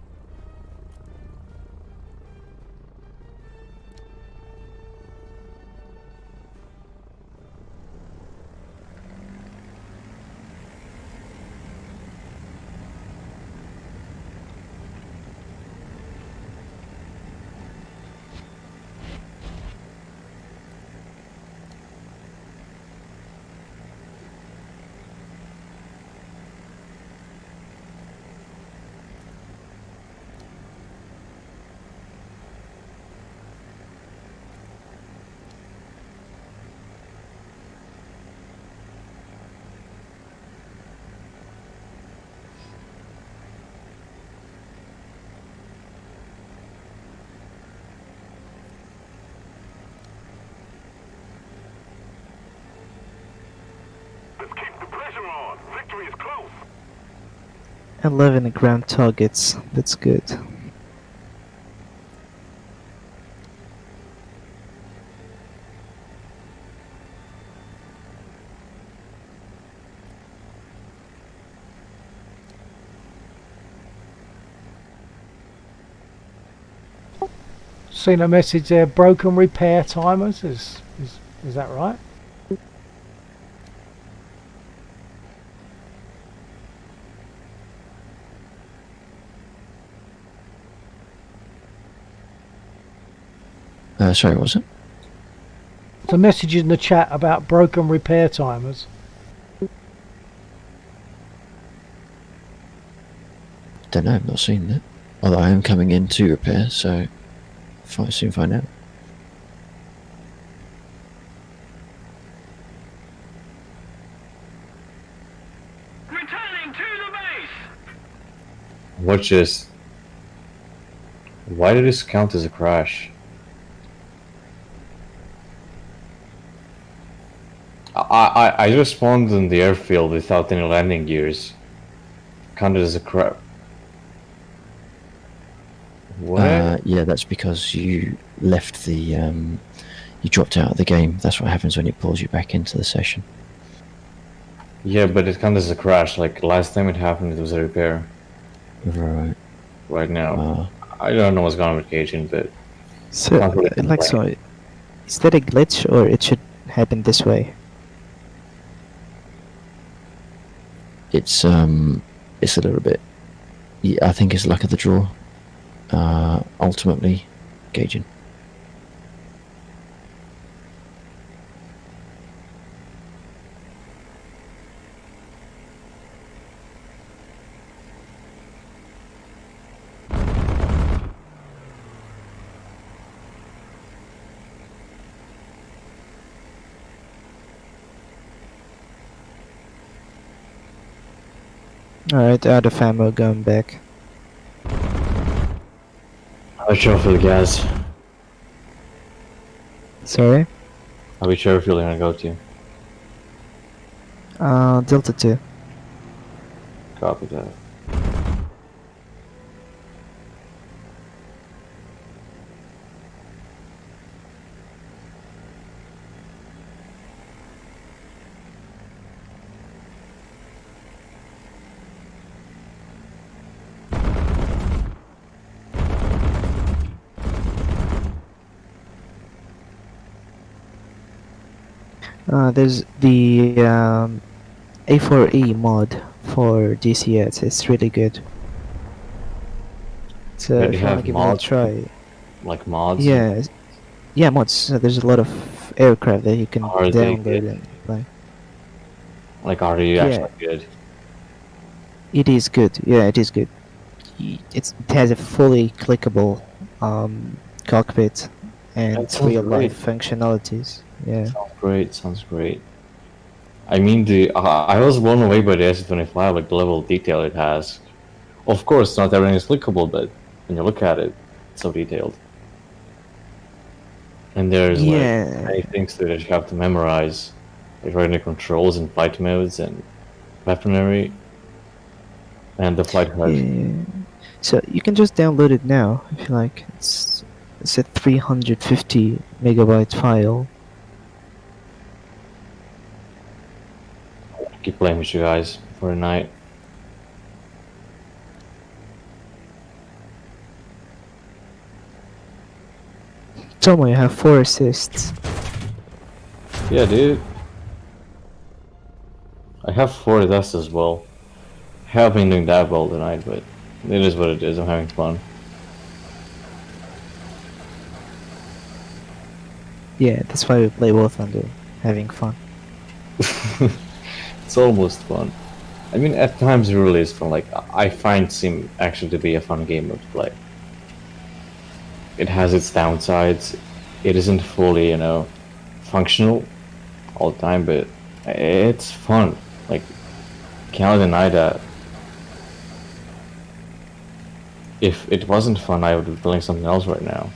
Let's keep the pressure on. Victory is close. 11 ground targets, that's good. Seen a message there, broken repair timers, is that right? Sorry, what was it? There's a message in the chat about broken repair timers. Don't know, I've not seen that. Although I am coming in to repair, so soon find out. Returning to the base. What just... Why did this count as a crash? I just spawned in the airfield without any landing gears. Counted as a crash. What? Yeah, that's because you left the, you dropped out of the game. That's what happens when it pulls you back into the session. Yeah, but it counted as a crash. Like, last time it happened, it was a repair. Right. Right now. I don't know what's going on with Cajun, but... So, Can't really like, complain. so, is that a glitch or it should happen this way? It's a little bit... Yeah, I think it's luck of the draw. Ultimately, gauging. Alright, out of ammo, going back. Which airfield, guys? Sorry? Which airfield are you gonna go to? Delta 2. Copy that. There's the A4E mod for DCS. It's really good. So Yeah, if they you wanna have give it a mods? try, Like mods? yeah, yeah, mods. So there's a lot of aircraft that you can Are they download good? and play. Like, are you Yeah. actually good? It is good. Yeah, it is good. It has a fully clickable cockpit, and That sounds real life great. functionalities. Yeah. Sounds great. Sounds great. I mean, I was blown away by the S25, like the level of detail it has. Of course, not everything is clickable, but when you look at it, it's so detailed. And there's like Yeah. many things that you have to memorize, like running the controls and flight modes and weaponry and the flight HUD. Yeah. So you can just download it now if you like. It's a 350 megabyte file. Keep playing with you guys for a night. Tomo, you have 4 assists. Yeah, dude. I have 4 deaths as well. I haven't been doing that well tonight, but it is what it is. I'm having fun. Yeah, that's why we play War Thunder, having fun. It's almost fun. I mean, at times it really is fun. Like, I find Sim actually to be a fun game mode to play. It has its downsides. It isn't fully, functional all the time, but it's fun. Like, cannot deny that. If it wasn't fun, I would be playing something else right now.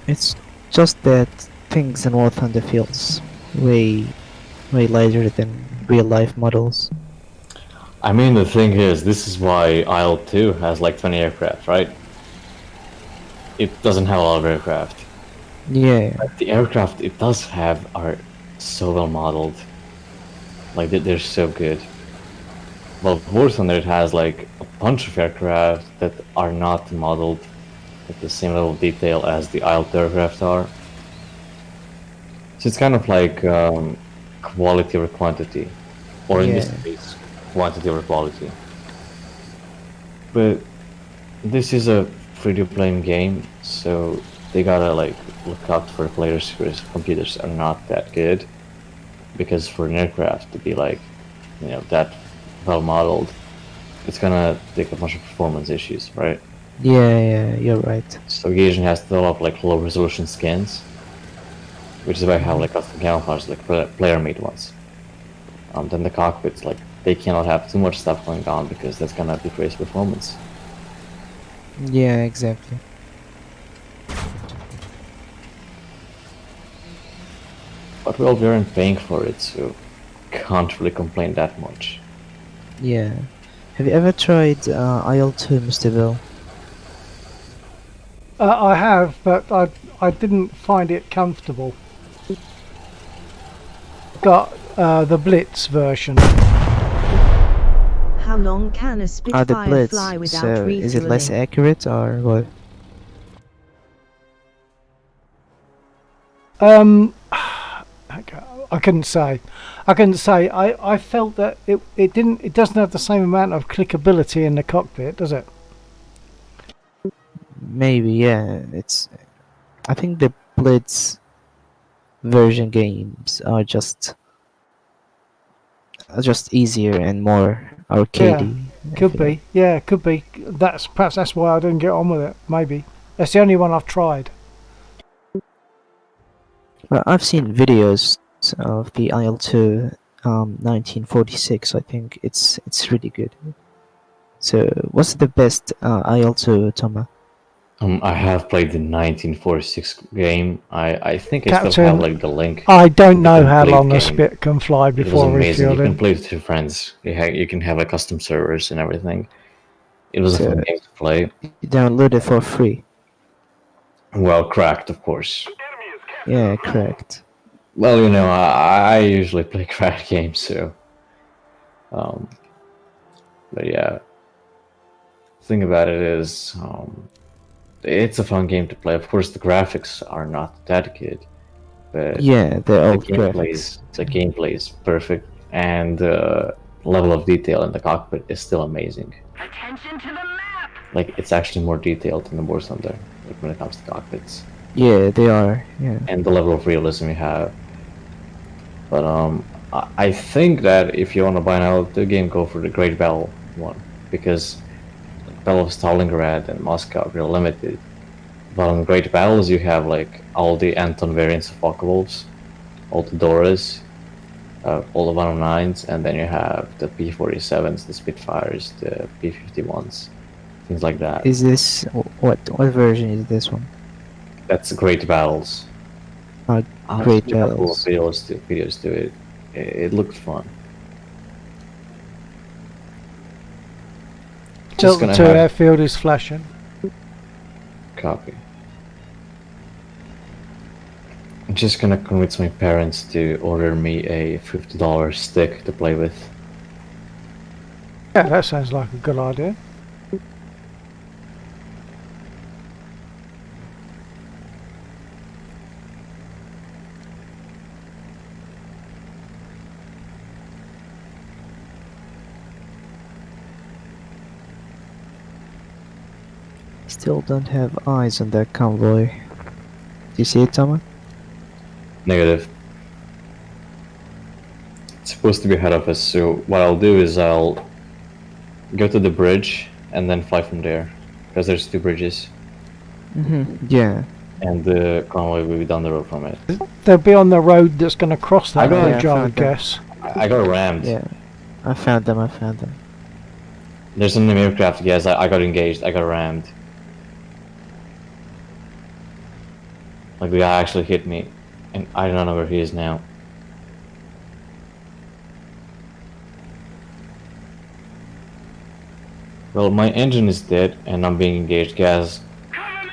It's just that things in War Thunder feels way lighter than real life models. I mean, the thing is, this is why Isle 2 has like 20 aircraft, right? It doesn't have a lot of aircraft. Yeah. But the aircraft it does have are so well modeled. Like, they're so good. Well, War Thunder it has like a bunch of aircraft that are not modeled at the same level of detail as the Isle 2 aircraft are. So it's kind of like quality over quantity. Or in this Yeah. case, quantity over quality. But this is a free-to-play game, so they gotta like look out for players whose computers are not that good. Because for an aircraft to be like, that well modeled, it's gonna take a bunch of performance issues, right? Yeah, you're right. So Gaijin has to develop like low resolution skins, which is why I have like custom camouflage, like player-made ones. Then the cockpits, like they cannot have too much stuff going on because that's gonna decrease performance. Yeah, exactly. But well, we aren't paying for it, so can't really complain that much. Yeah. Have you ever tried IL-2, Mr. Bill? I have, but I didn't find it comfortable. Got the Blitz version. How long can a The Spitfire Blitz. fly without So refueling? is it less accurate or what? I couldn't say. I felt that it doesn't have the same amount of clickability in the cockpit, does it? Maybe, yeah. I think the Blitz version games are just easier and more arcadey. I Could feel like. be. Yeah, could be. Perhaps that's why I didn't get on with it. Maybe that's the only one I've tried. Well, I've seen videos of the IL-2 1946. I think it's really good. So, what's the best IL-2, Toma? I have played the 1946 game. I think I still Captain, have like the link. I don't The know how complete long a game. Spit can fly It was before amazing. You can refueling. play with your friends. You can have like custom servers and everything. It was a So- fun game to play. You download it for free. Well, cracked, of course. Enemy is captured. Yeah, correct. Well, you know, I usually play cracked games, so. But yeah, the thing about it is, it's a fun game to play. Of course, the graphics are not that good, but Yeah, the old the gameplay is perfect, and the level of detail in the cockpit is still amazing. Attention to the map! Like, it's actually more detailed in the War Thunder, like when it comes to cockpits, Yeah, they are. Yeah. and the level of realism you have. But I think that if you want to buy now the game, go for the Great Battle one, because Battle of Stalingrad and Moscow are real limited. But on Great Battles, you have like all the Anton variants of Focke-Wulfs, all the Doras, all the 109s, and then you have the P-47s, the Spitfires, the P-51s, things like that. Is this what version is this one? That's Great Battles. Uh, I'll Great send you a couple of Battles. videos to it. It looked fun. Just Delta gonna 2 have airfield is flashing. copy. I'm just gonna convince my parents to order me a $50 stick to play with. Yeah, that sounds like a good idea. Still don't have eyes on that convoy. Do you see it, Thomas? Negative. It's supposed to be ahead of us, so what I'll do is I'll go to the bridge and then fly from there. Because there's two bridges, Yeah. and the convoy will be down the road from it. They'll be on the road that's going to cross that got- bridge, yeah, I I would found that. guess. I got rammed. Yeah. I found them. I found them. There's an enemy aircraft, yes, I got engaged, I got rammed. Like, the guy actually hit me, and I don't know where he is now. Well, my engine is dead, and I'm being engaged, guys. Cover me!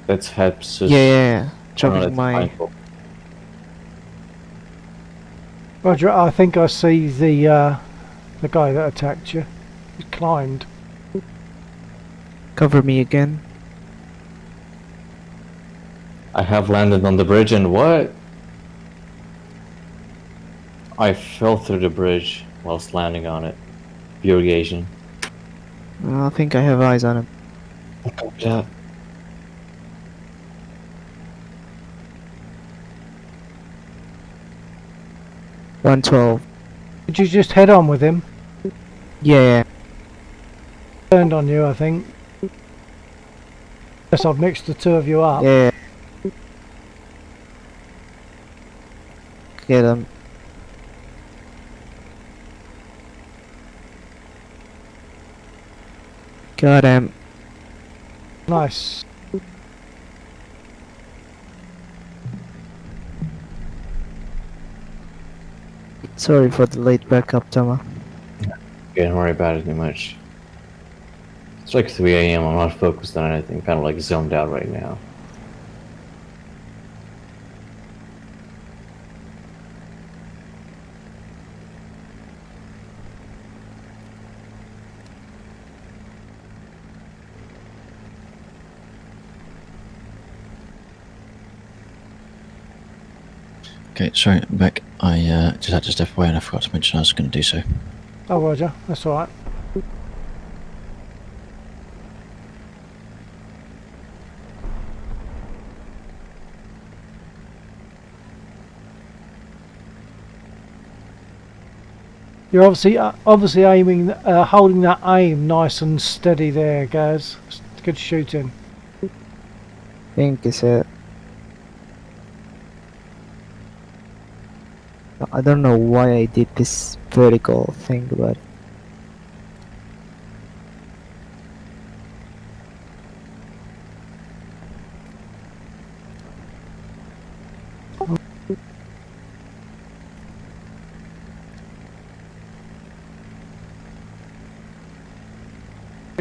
Let's head to... Yeah. let's Dropping my. find folk. Roger, I think I see the guy that attacked you. He climbed. Cover me again. I have landed on the bridge, and what? I fell through the bridge whilst landing on it. Purgation. I think I have eyes on him. Yeah. One 12. Did you just head on with him? Yeah. Turned on you, I think. Yes, I've mixed the two of you up. Yeah. Get him. Got him. Nice. Sorry for the late backup, Tama. Don't worry about it too much. It's like 3 AM, I'm not focused on anything, kind of like zoned out right now. Okay, sorry, I'm back. I just had to step away and I forgot to mention I was going to do so. Oh, Roger, that's alright. You're obviously aiming, holding that aim nice and steady there, Gaz. It's good shooting. Think is it. I don't know why I did this vertical thing, but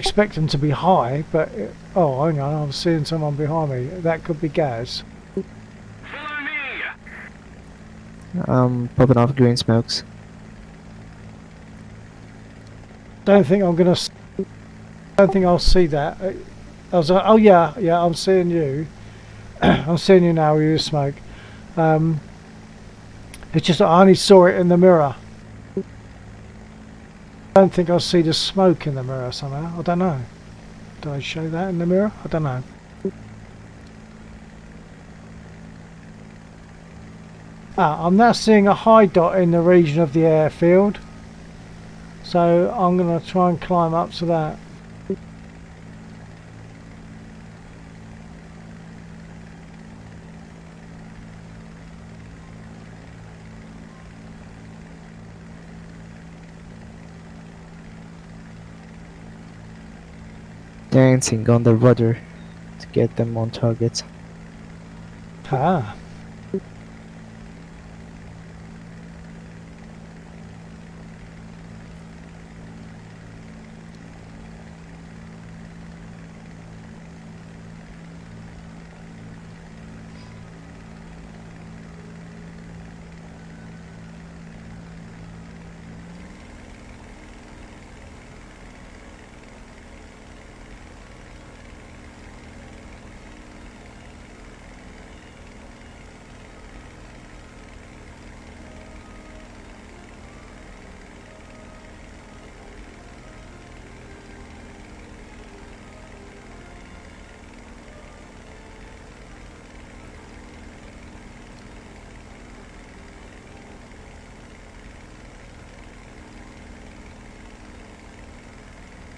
expect them to be high, but oh, hang on, I'm seeing someone behind me. That could be Gaz. Follow me! Popping off green smokes. Don't think I'm gonna. Don't think I'll see that. I was like, oh yeah, I'm seeing you. I'm seeing you now with your smoke. It's just that I only saw it in the mirror. I don't think I'll see the smoke in the mirror somehow. I don't know. Do I show that in the mirror? I don't know. I'm now seeing a high dot in the region of the airfield. So I'm going to try and climb up to that. Dancing on the rudder to get them on target. Ah.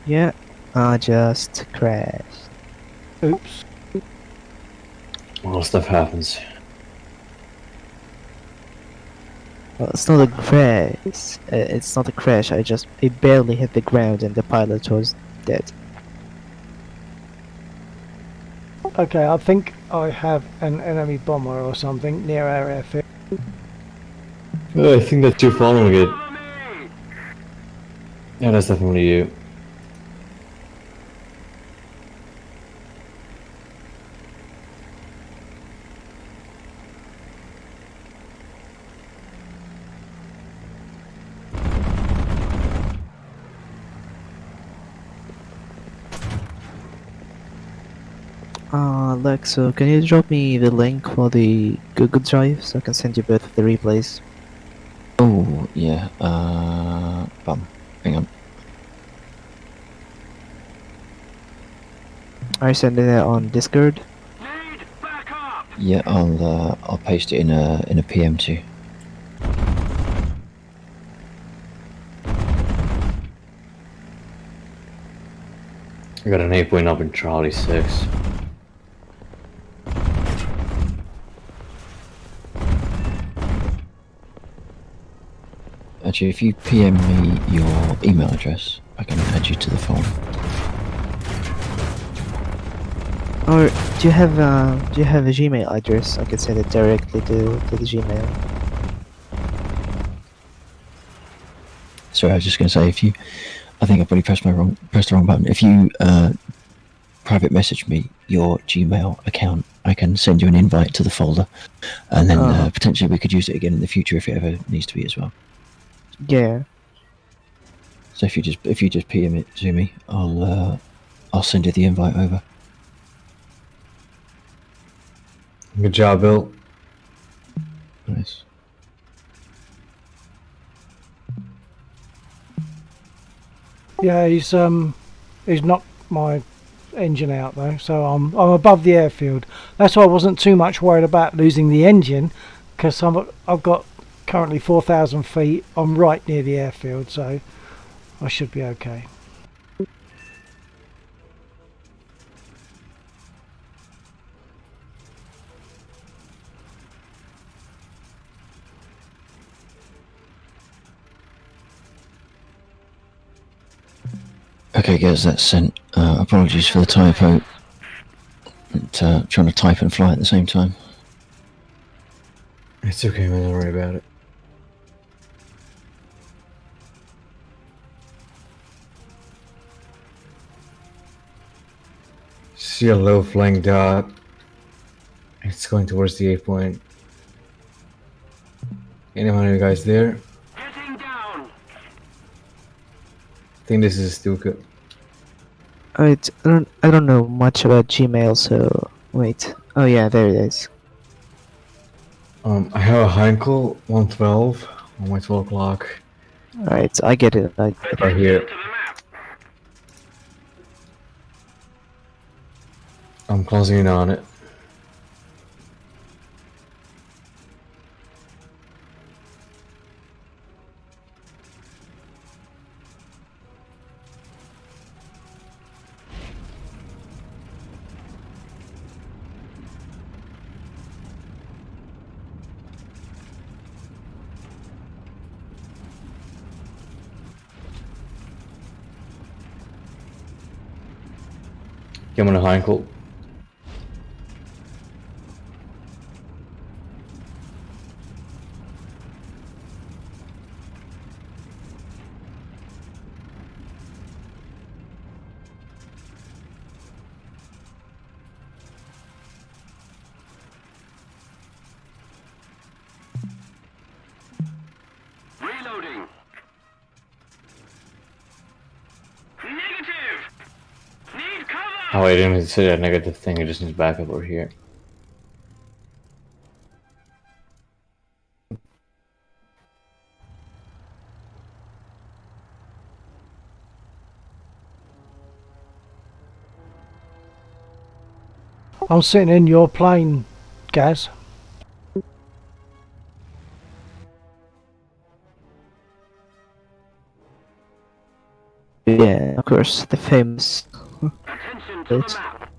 Yeah, I just crashed. Oops. Well, stuff happens. Well, it's not a crash. It's not a crash. I barely hit the ground and the pilot was dead. Okay, I think I have an enemy bomber or something near our airfield. Oh, I think that's you following it. Follow me! Yeah, that's definitely you. Alexa, can you drop me the link for the Google Drive so I can send you both of the replays? Oh, yeah. Hang on. Are you sending it on Discord? Need backup! Yeah, I'll paste it in a PM too. I got an 8 up in Charlie 6. Actually, if you PM me your email address, I can add you to the phone. Or do you have a Gmail address? I can send it directly to the Gmail. Sorry, I was just going to say, if you, I think I probably pressed the wrong button. If you private message me your Gmail account, I can send you an invite to the folder, and then potentially we could use it again in the future if it ever needs to be as well. Yeah. So if you just PM it to me, I'll send you the invite over. Good job, Bill. Nice. Yeah, he's knocked my engine out though, so I'm above the airfield. That's why I wasn't too much worried about losing the engine, because I've got currently 4,000 feet. I'm right near the airfield, so I should be okay. Okay, guys, that's sent. Apologies for the typo. Trying to type and fly at the same time. It's okay, man. Don't worry about it. see a low flying dot. It's going towards the 8 point. Anyone of you guys there? Getting down. I think this is Stuka. I don't know much about Gmail, so wait. Oh yeah, there it is. I have a Heinkel 112 on my 12 o'clock. Alright, I get it. I get it. Right here. To the map. I'm closing in on it. I'm on a Heinkel. Reloading. Negative. Need cover. Oh, I didn't even say that negative thing. It just needs backup over here. I'm sitting in your plane, Gaz. Yeah, of course, the famous. Attention to Right. the map.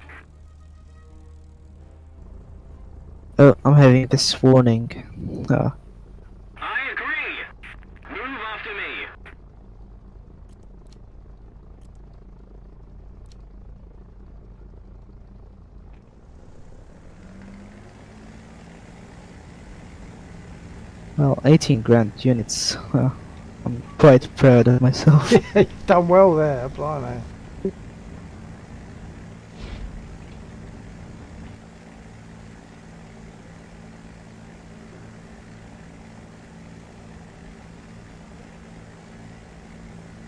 Oh, I'm having this warning. I agree. Move after me. Well, 18 grand units. I'm quite proud of myself. You've done well there, blimey.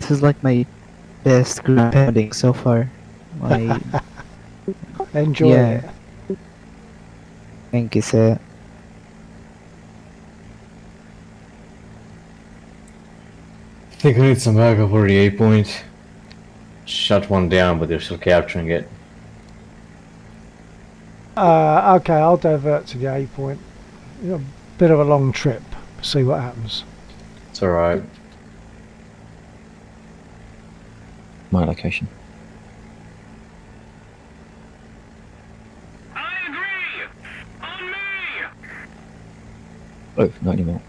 This is like my best ground pounding so far. My Enjoy Yeah. it. thank you, sir. I think we need some backup for the 8 point. Shut one down, but they're still capturing it. Okay, I'll divert to the A point. A bit of a long trip. See what happens. It's alright. My location. I agree. On me. Oh, not anymore.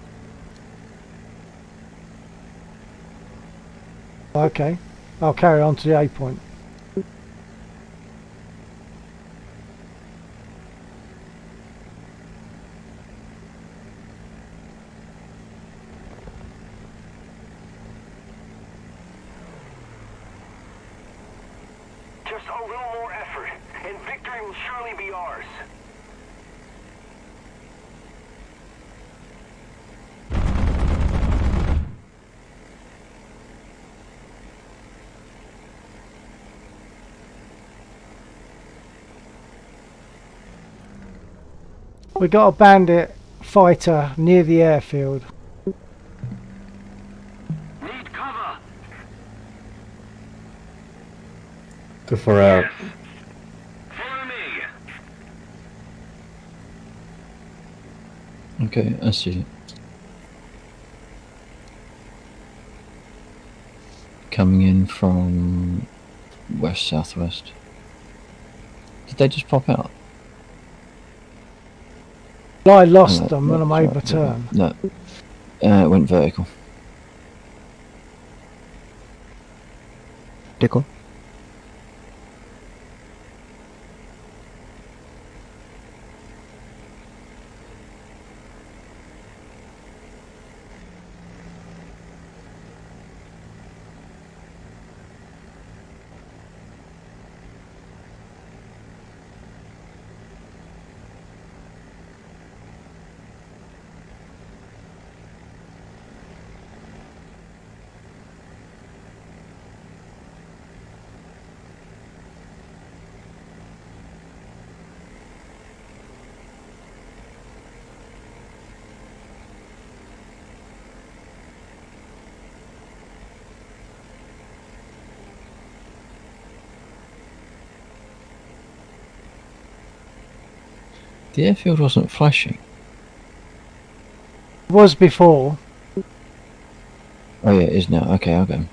Okay, I'll carry on to the A point. Just a little more effort, and victory will surely be ours. We got a bandit fighter near the airfield. Need cover. Too far out. Follow me. Okay, I see. Coming in from west-southwest. Did they just pop out? I lost No, them no, when I made my sorry, turn. No. It went vertical. Tickle. The airfield wasn't flashing. It was before. Oh yeah, it is now. Okay, I'll go.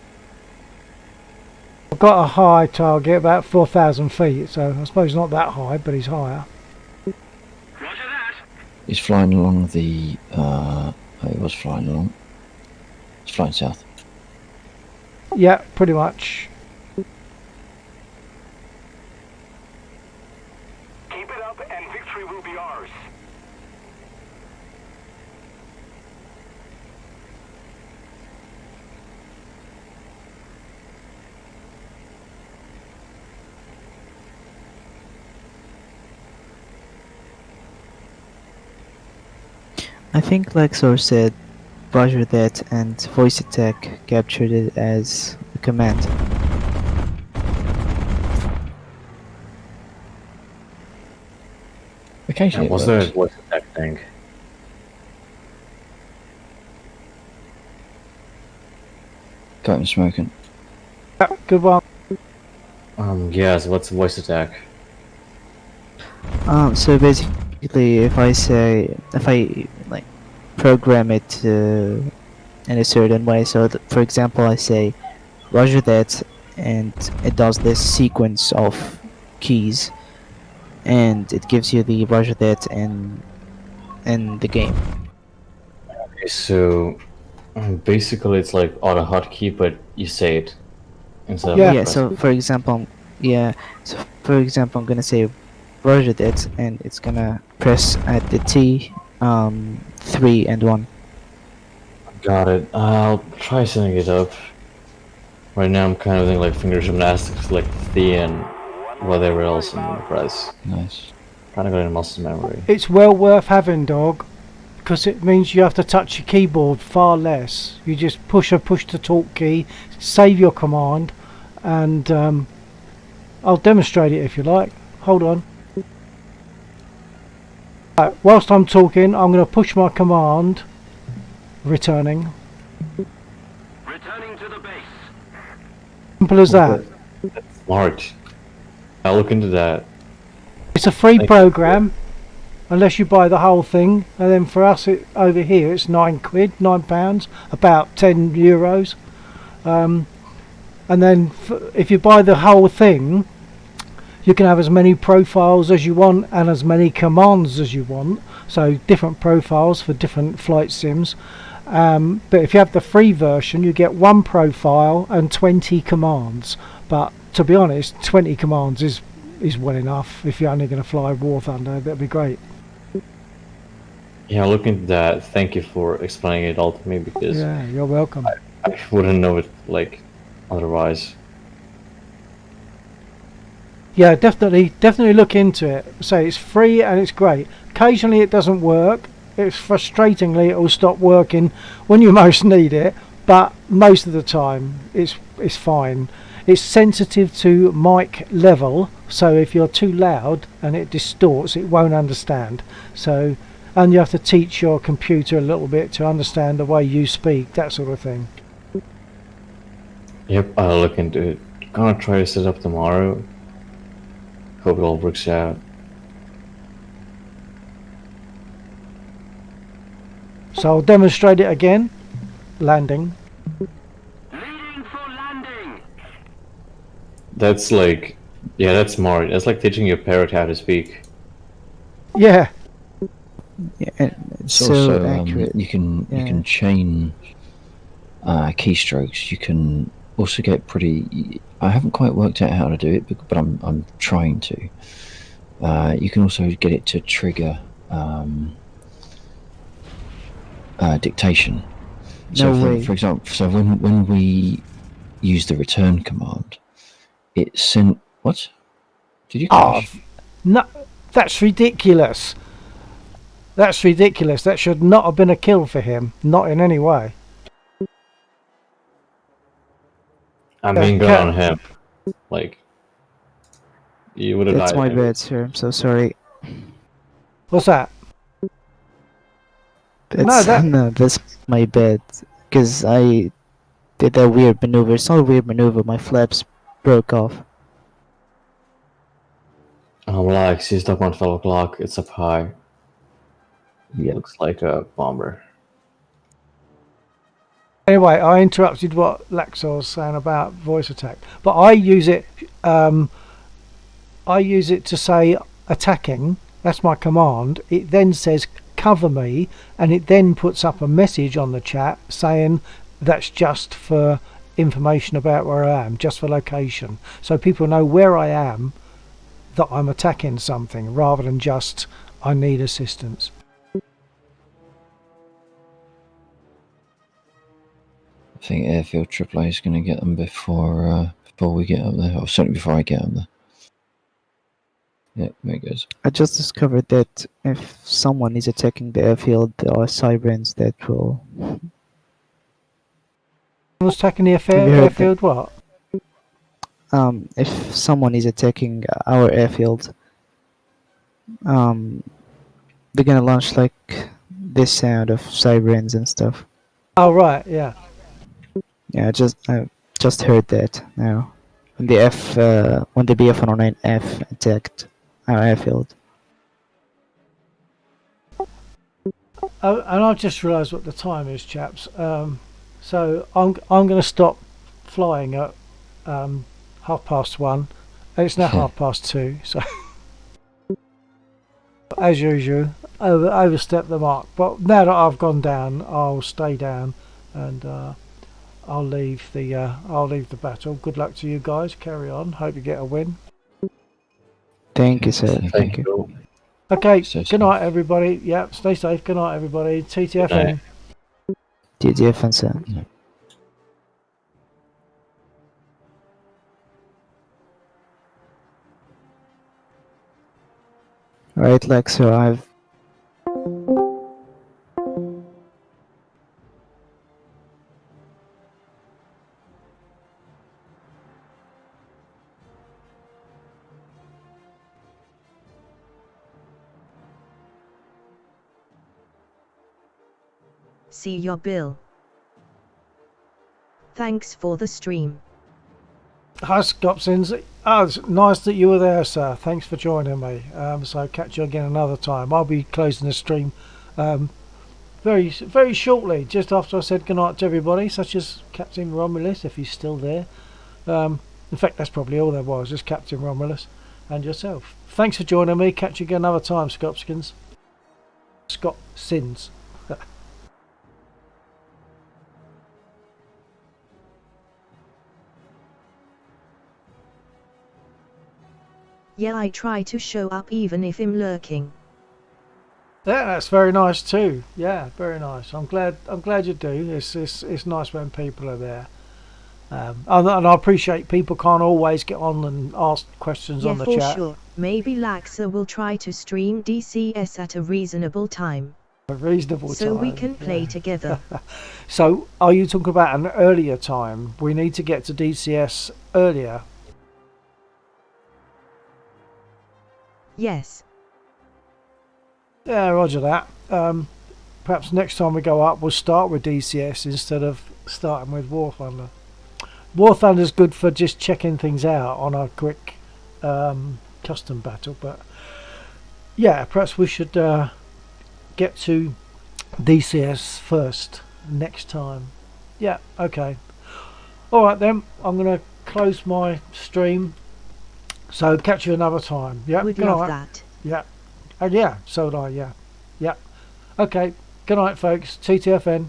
I've got a high target, about 4,000 feet, so I suppose not that high, but he's higher. Roger that. He's flying along the. Oh, he was flying along. He's flying south. Yeah, pretty much. Keep it up and victory will be ours. I think Lexor said Roger that and voice attack captured it as a command. Occasionally, Yeah, it was there a works. voice attack thing? Got him smoking. Yeah, good one. Yes, what's the voice attack? So basically, if I like program it in a certain way, so for example, I say Roger that, and it does this sequence of keys, and it gives you the Roger that in the game. Okay, so basically it's like auto hotkey, but you say it instead of Yeah. Yeah. press. So for example, I'm gonna say Roger that, and it's gonna press at the T, 3 and 1. Got it. I'll try setting it up. Right now I'm kind of doing like finger gymnastics, like the and whatever else I'm gonna press. Nice. Kind of got in muscle memory. It's well worth having, dog, because it means you have to touch your keyboard far less. You just push to talk key, save your command, and I'll demonstrate it if you like. Hold on. Right, whilst I'm talking, I'm going to push my command, returning. Returning to the base. Simple as that. That's smart. I'll look into that. It's a free Thank you. program, unless you buy the whole thing, and then for us over here it's £9, about €10. And then if you buy the whole thing, you can have as many profiles as you want and as many commands as you want, so different profiles for different flight sims. But if you have the free version, you get one profile and 20 commands, but to be honest, 20 commands is well enough. If you're only going to fly War Thunder, that'd be great. Yeah, I'll look into that. Thank you for explaining it all to me because Yeah, you're welcome. I wouldn't know it like otherwise. Yeah, definitely look into it. Say it's free and it's great. Occasionally it doesn't work. It's frustratingly it will stop working when you most need it, but most of the time it's fine. It's sensitive to mic level, so if you're too loud and it distorts, it won't understand. So, and you have to teach your computer a little bit to understand the way you speak, that sort of thing. Yep, I'll look into it. Gonna try to set up tomorrow. Hope it all works out. So I'll demonstrate it again. Landing. Leading for landing. That's like, yeah, that's smart. That's like teaching your parrot how to speak. Yeah. Yeah, and it's It's so also accurate. you can Yeah. chain keystrokes. You can also get pretty. I haven't quite worked out how to do it, but I'm trying to. You can also get it to trigger dictation. So No way. for example, so when we use the return command, it sent what? Did you Oh, crash? no, that's ridiculous. That's ridiculous. That should not have been a kill for him. Not in any way. I'm Yeah, being good Cat- on him. Like, you would have That's died. my anyway. bad, sir. I'm so sorry. What's that? That's that- no, that's my bad. Because I did that weird maneuver. It's not a weird maneuver. My flaps broke off. Well, like sea stock 12 o'clock. It's up high. Yeah. Looks like a bomber. Anyway, I interrupted what Laxor was saying about voice attack, but I use it. I use it to say attacking. That's my command. It then says cover me, and it then puts up a message on the chat saying that's just for information about where I am, just for location, so people know where I am, that I'm attacking something, rather than just I need assistance. I think Airfield AAA is going to get them before we get up there, or certainly before I get up there. Yeah, there it goes. I just discovered that if someone is attacking the airfield, there are sirens that will. Someone's attacking the Have you heard airfield. What? If someone is attacking our airfield, they're gonna launch like this sound of sirens and stuff. Oh right, yeah. Yeah, I just heard that now. When the BF-109F attacked our airfield. Oh, and I've just realised what the time is, chaps. So I'm going to stop flying at 1:30, and it's now 2:30. So as usual, overstep the mark. But now that I've gone down, I'll stay down, and I'll leave the battle. Good luck to you guys. Carry on. Hope you get a win. Thank you, sir. Thank Thank you. Okay. Stay Good night, everybody. Yeah. Stay safe. Good night, everybody. TTFN. TTFN, sir. Right, Lexo, I've. See your bill. Thanks for the stream. Hi, Scopsins. Oh, it's nice that you were there, sir. Thanks for joining me. So catch you again another time. I'll be closing the stream very shortly, just after I said goodnight to everybody, such as Captain Romulus, if he's still there. In fact, that's probably all there was, just Captain Romulus and yourself. Thanks for joining me. Catch you again another time, Scopskins. Scopsins. Yeah, I try to show up even if I'm lurking. Yeah, that's very nice too. Yeah, very nice. I'm glad you do. It's nice when people are there. And I appreciate people can't always get on and ask questions Yeah, on the for chat. sure. Maybe Laxa will try to stream DCS at a reasonable time. A reasonable so time. we can play yeah. together. So, are you talking about an earlier time? We need to get to DCS earlier. Yes. Yeah, roger that. Perhaps next time we go up, we'll start with DCS instead of starting with War Thunder. War Thunder's good for just checking things out on a quick custom battle, but yeah, perhaps we should get to DCS first next time. Yeah, okay. Alright then, I'm going to close my stream. So catch you another time. Yeah, Would good love night. that. Yeah. And yeah, so would I, yeah. Yeah. Okay. Good night, folks. TTFN.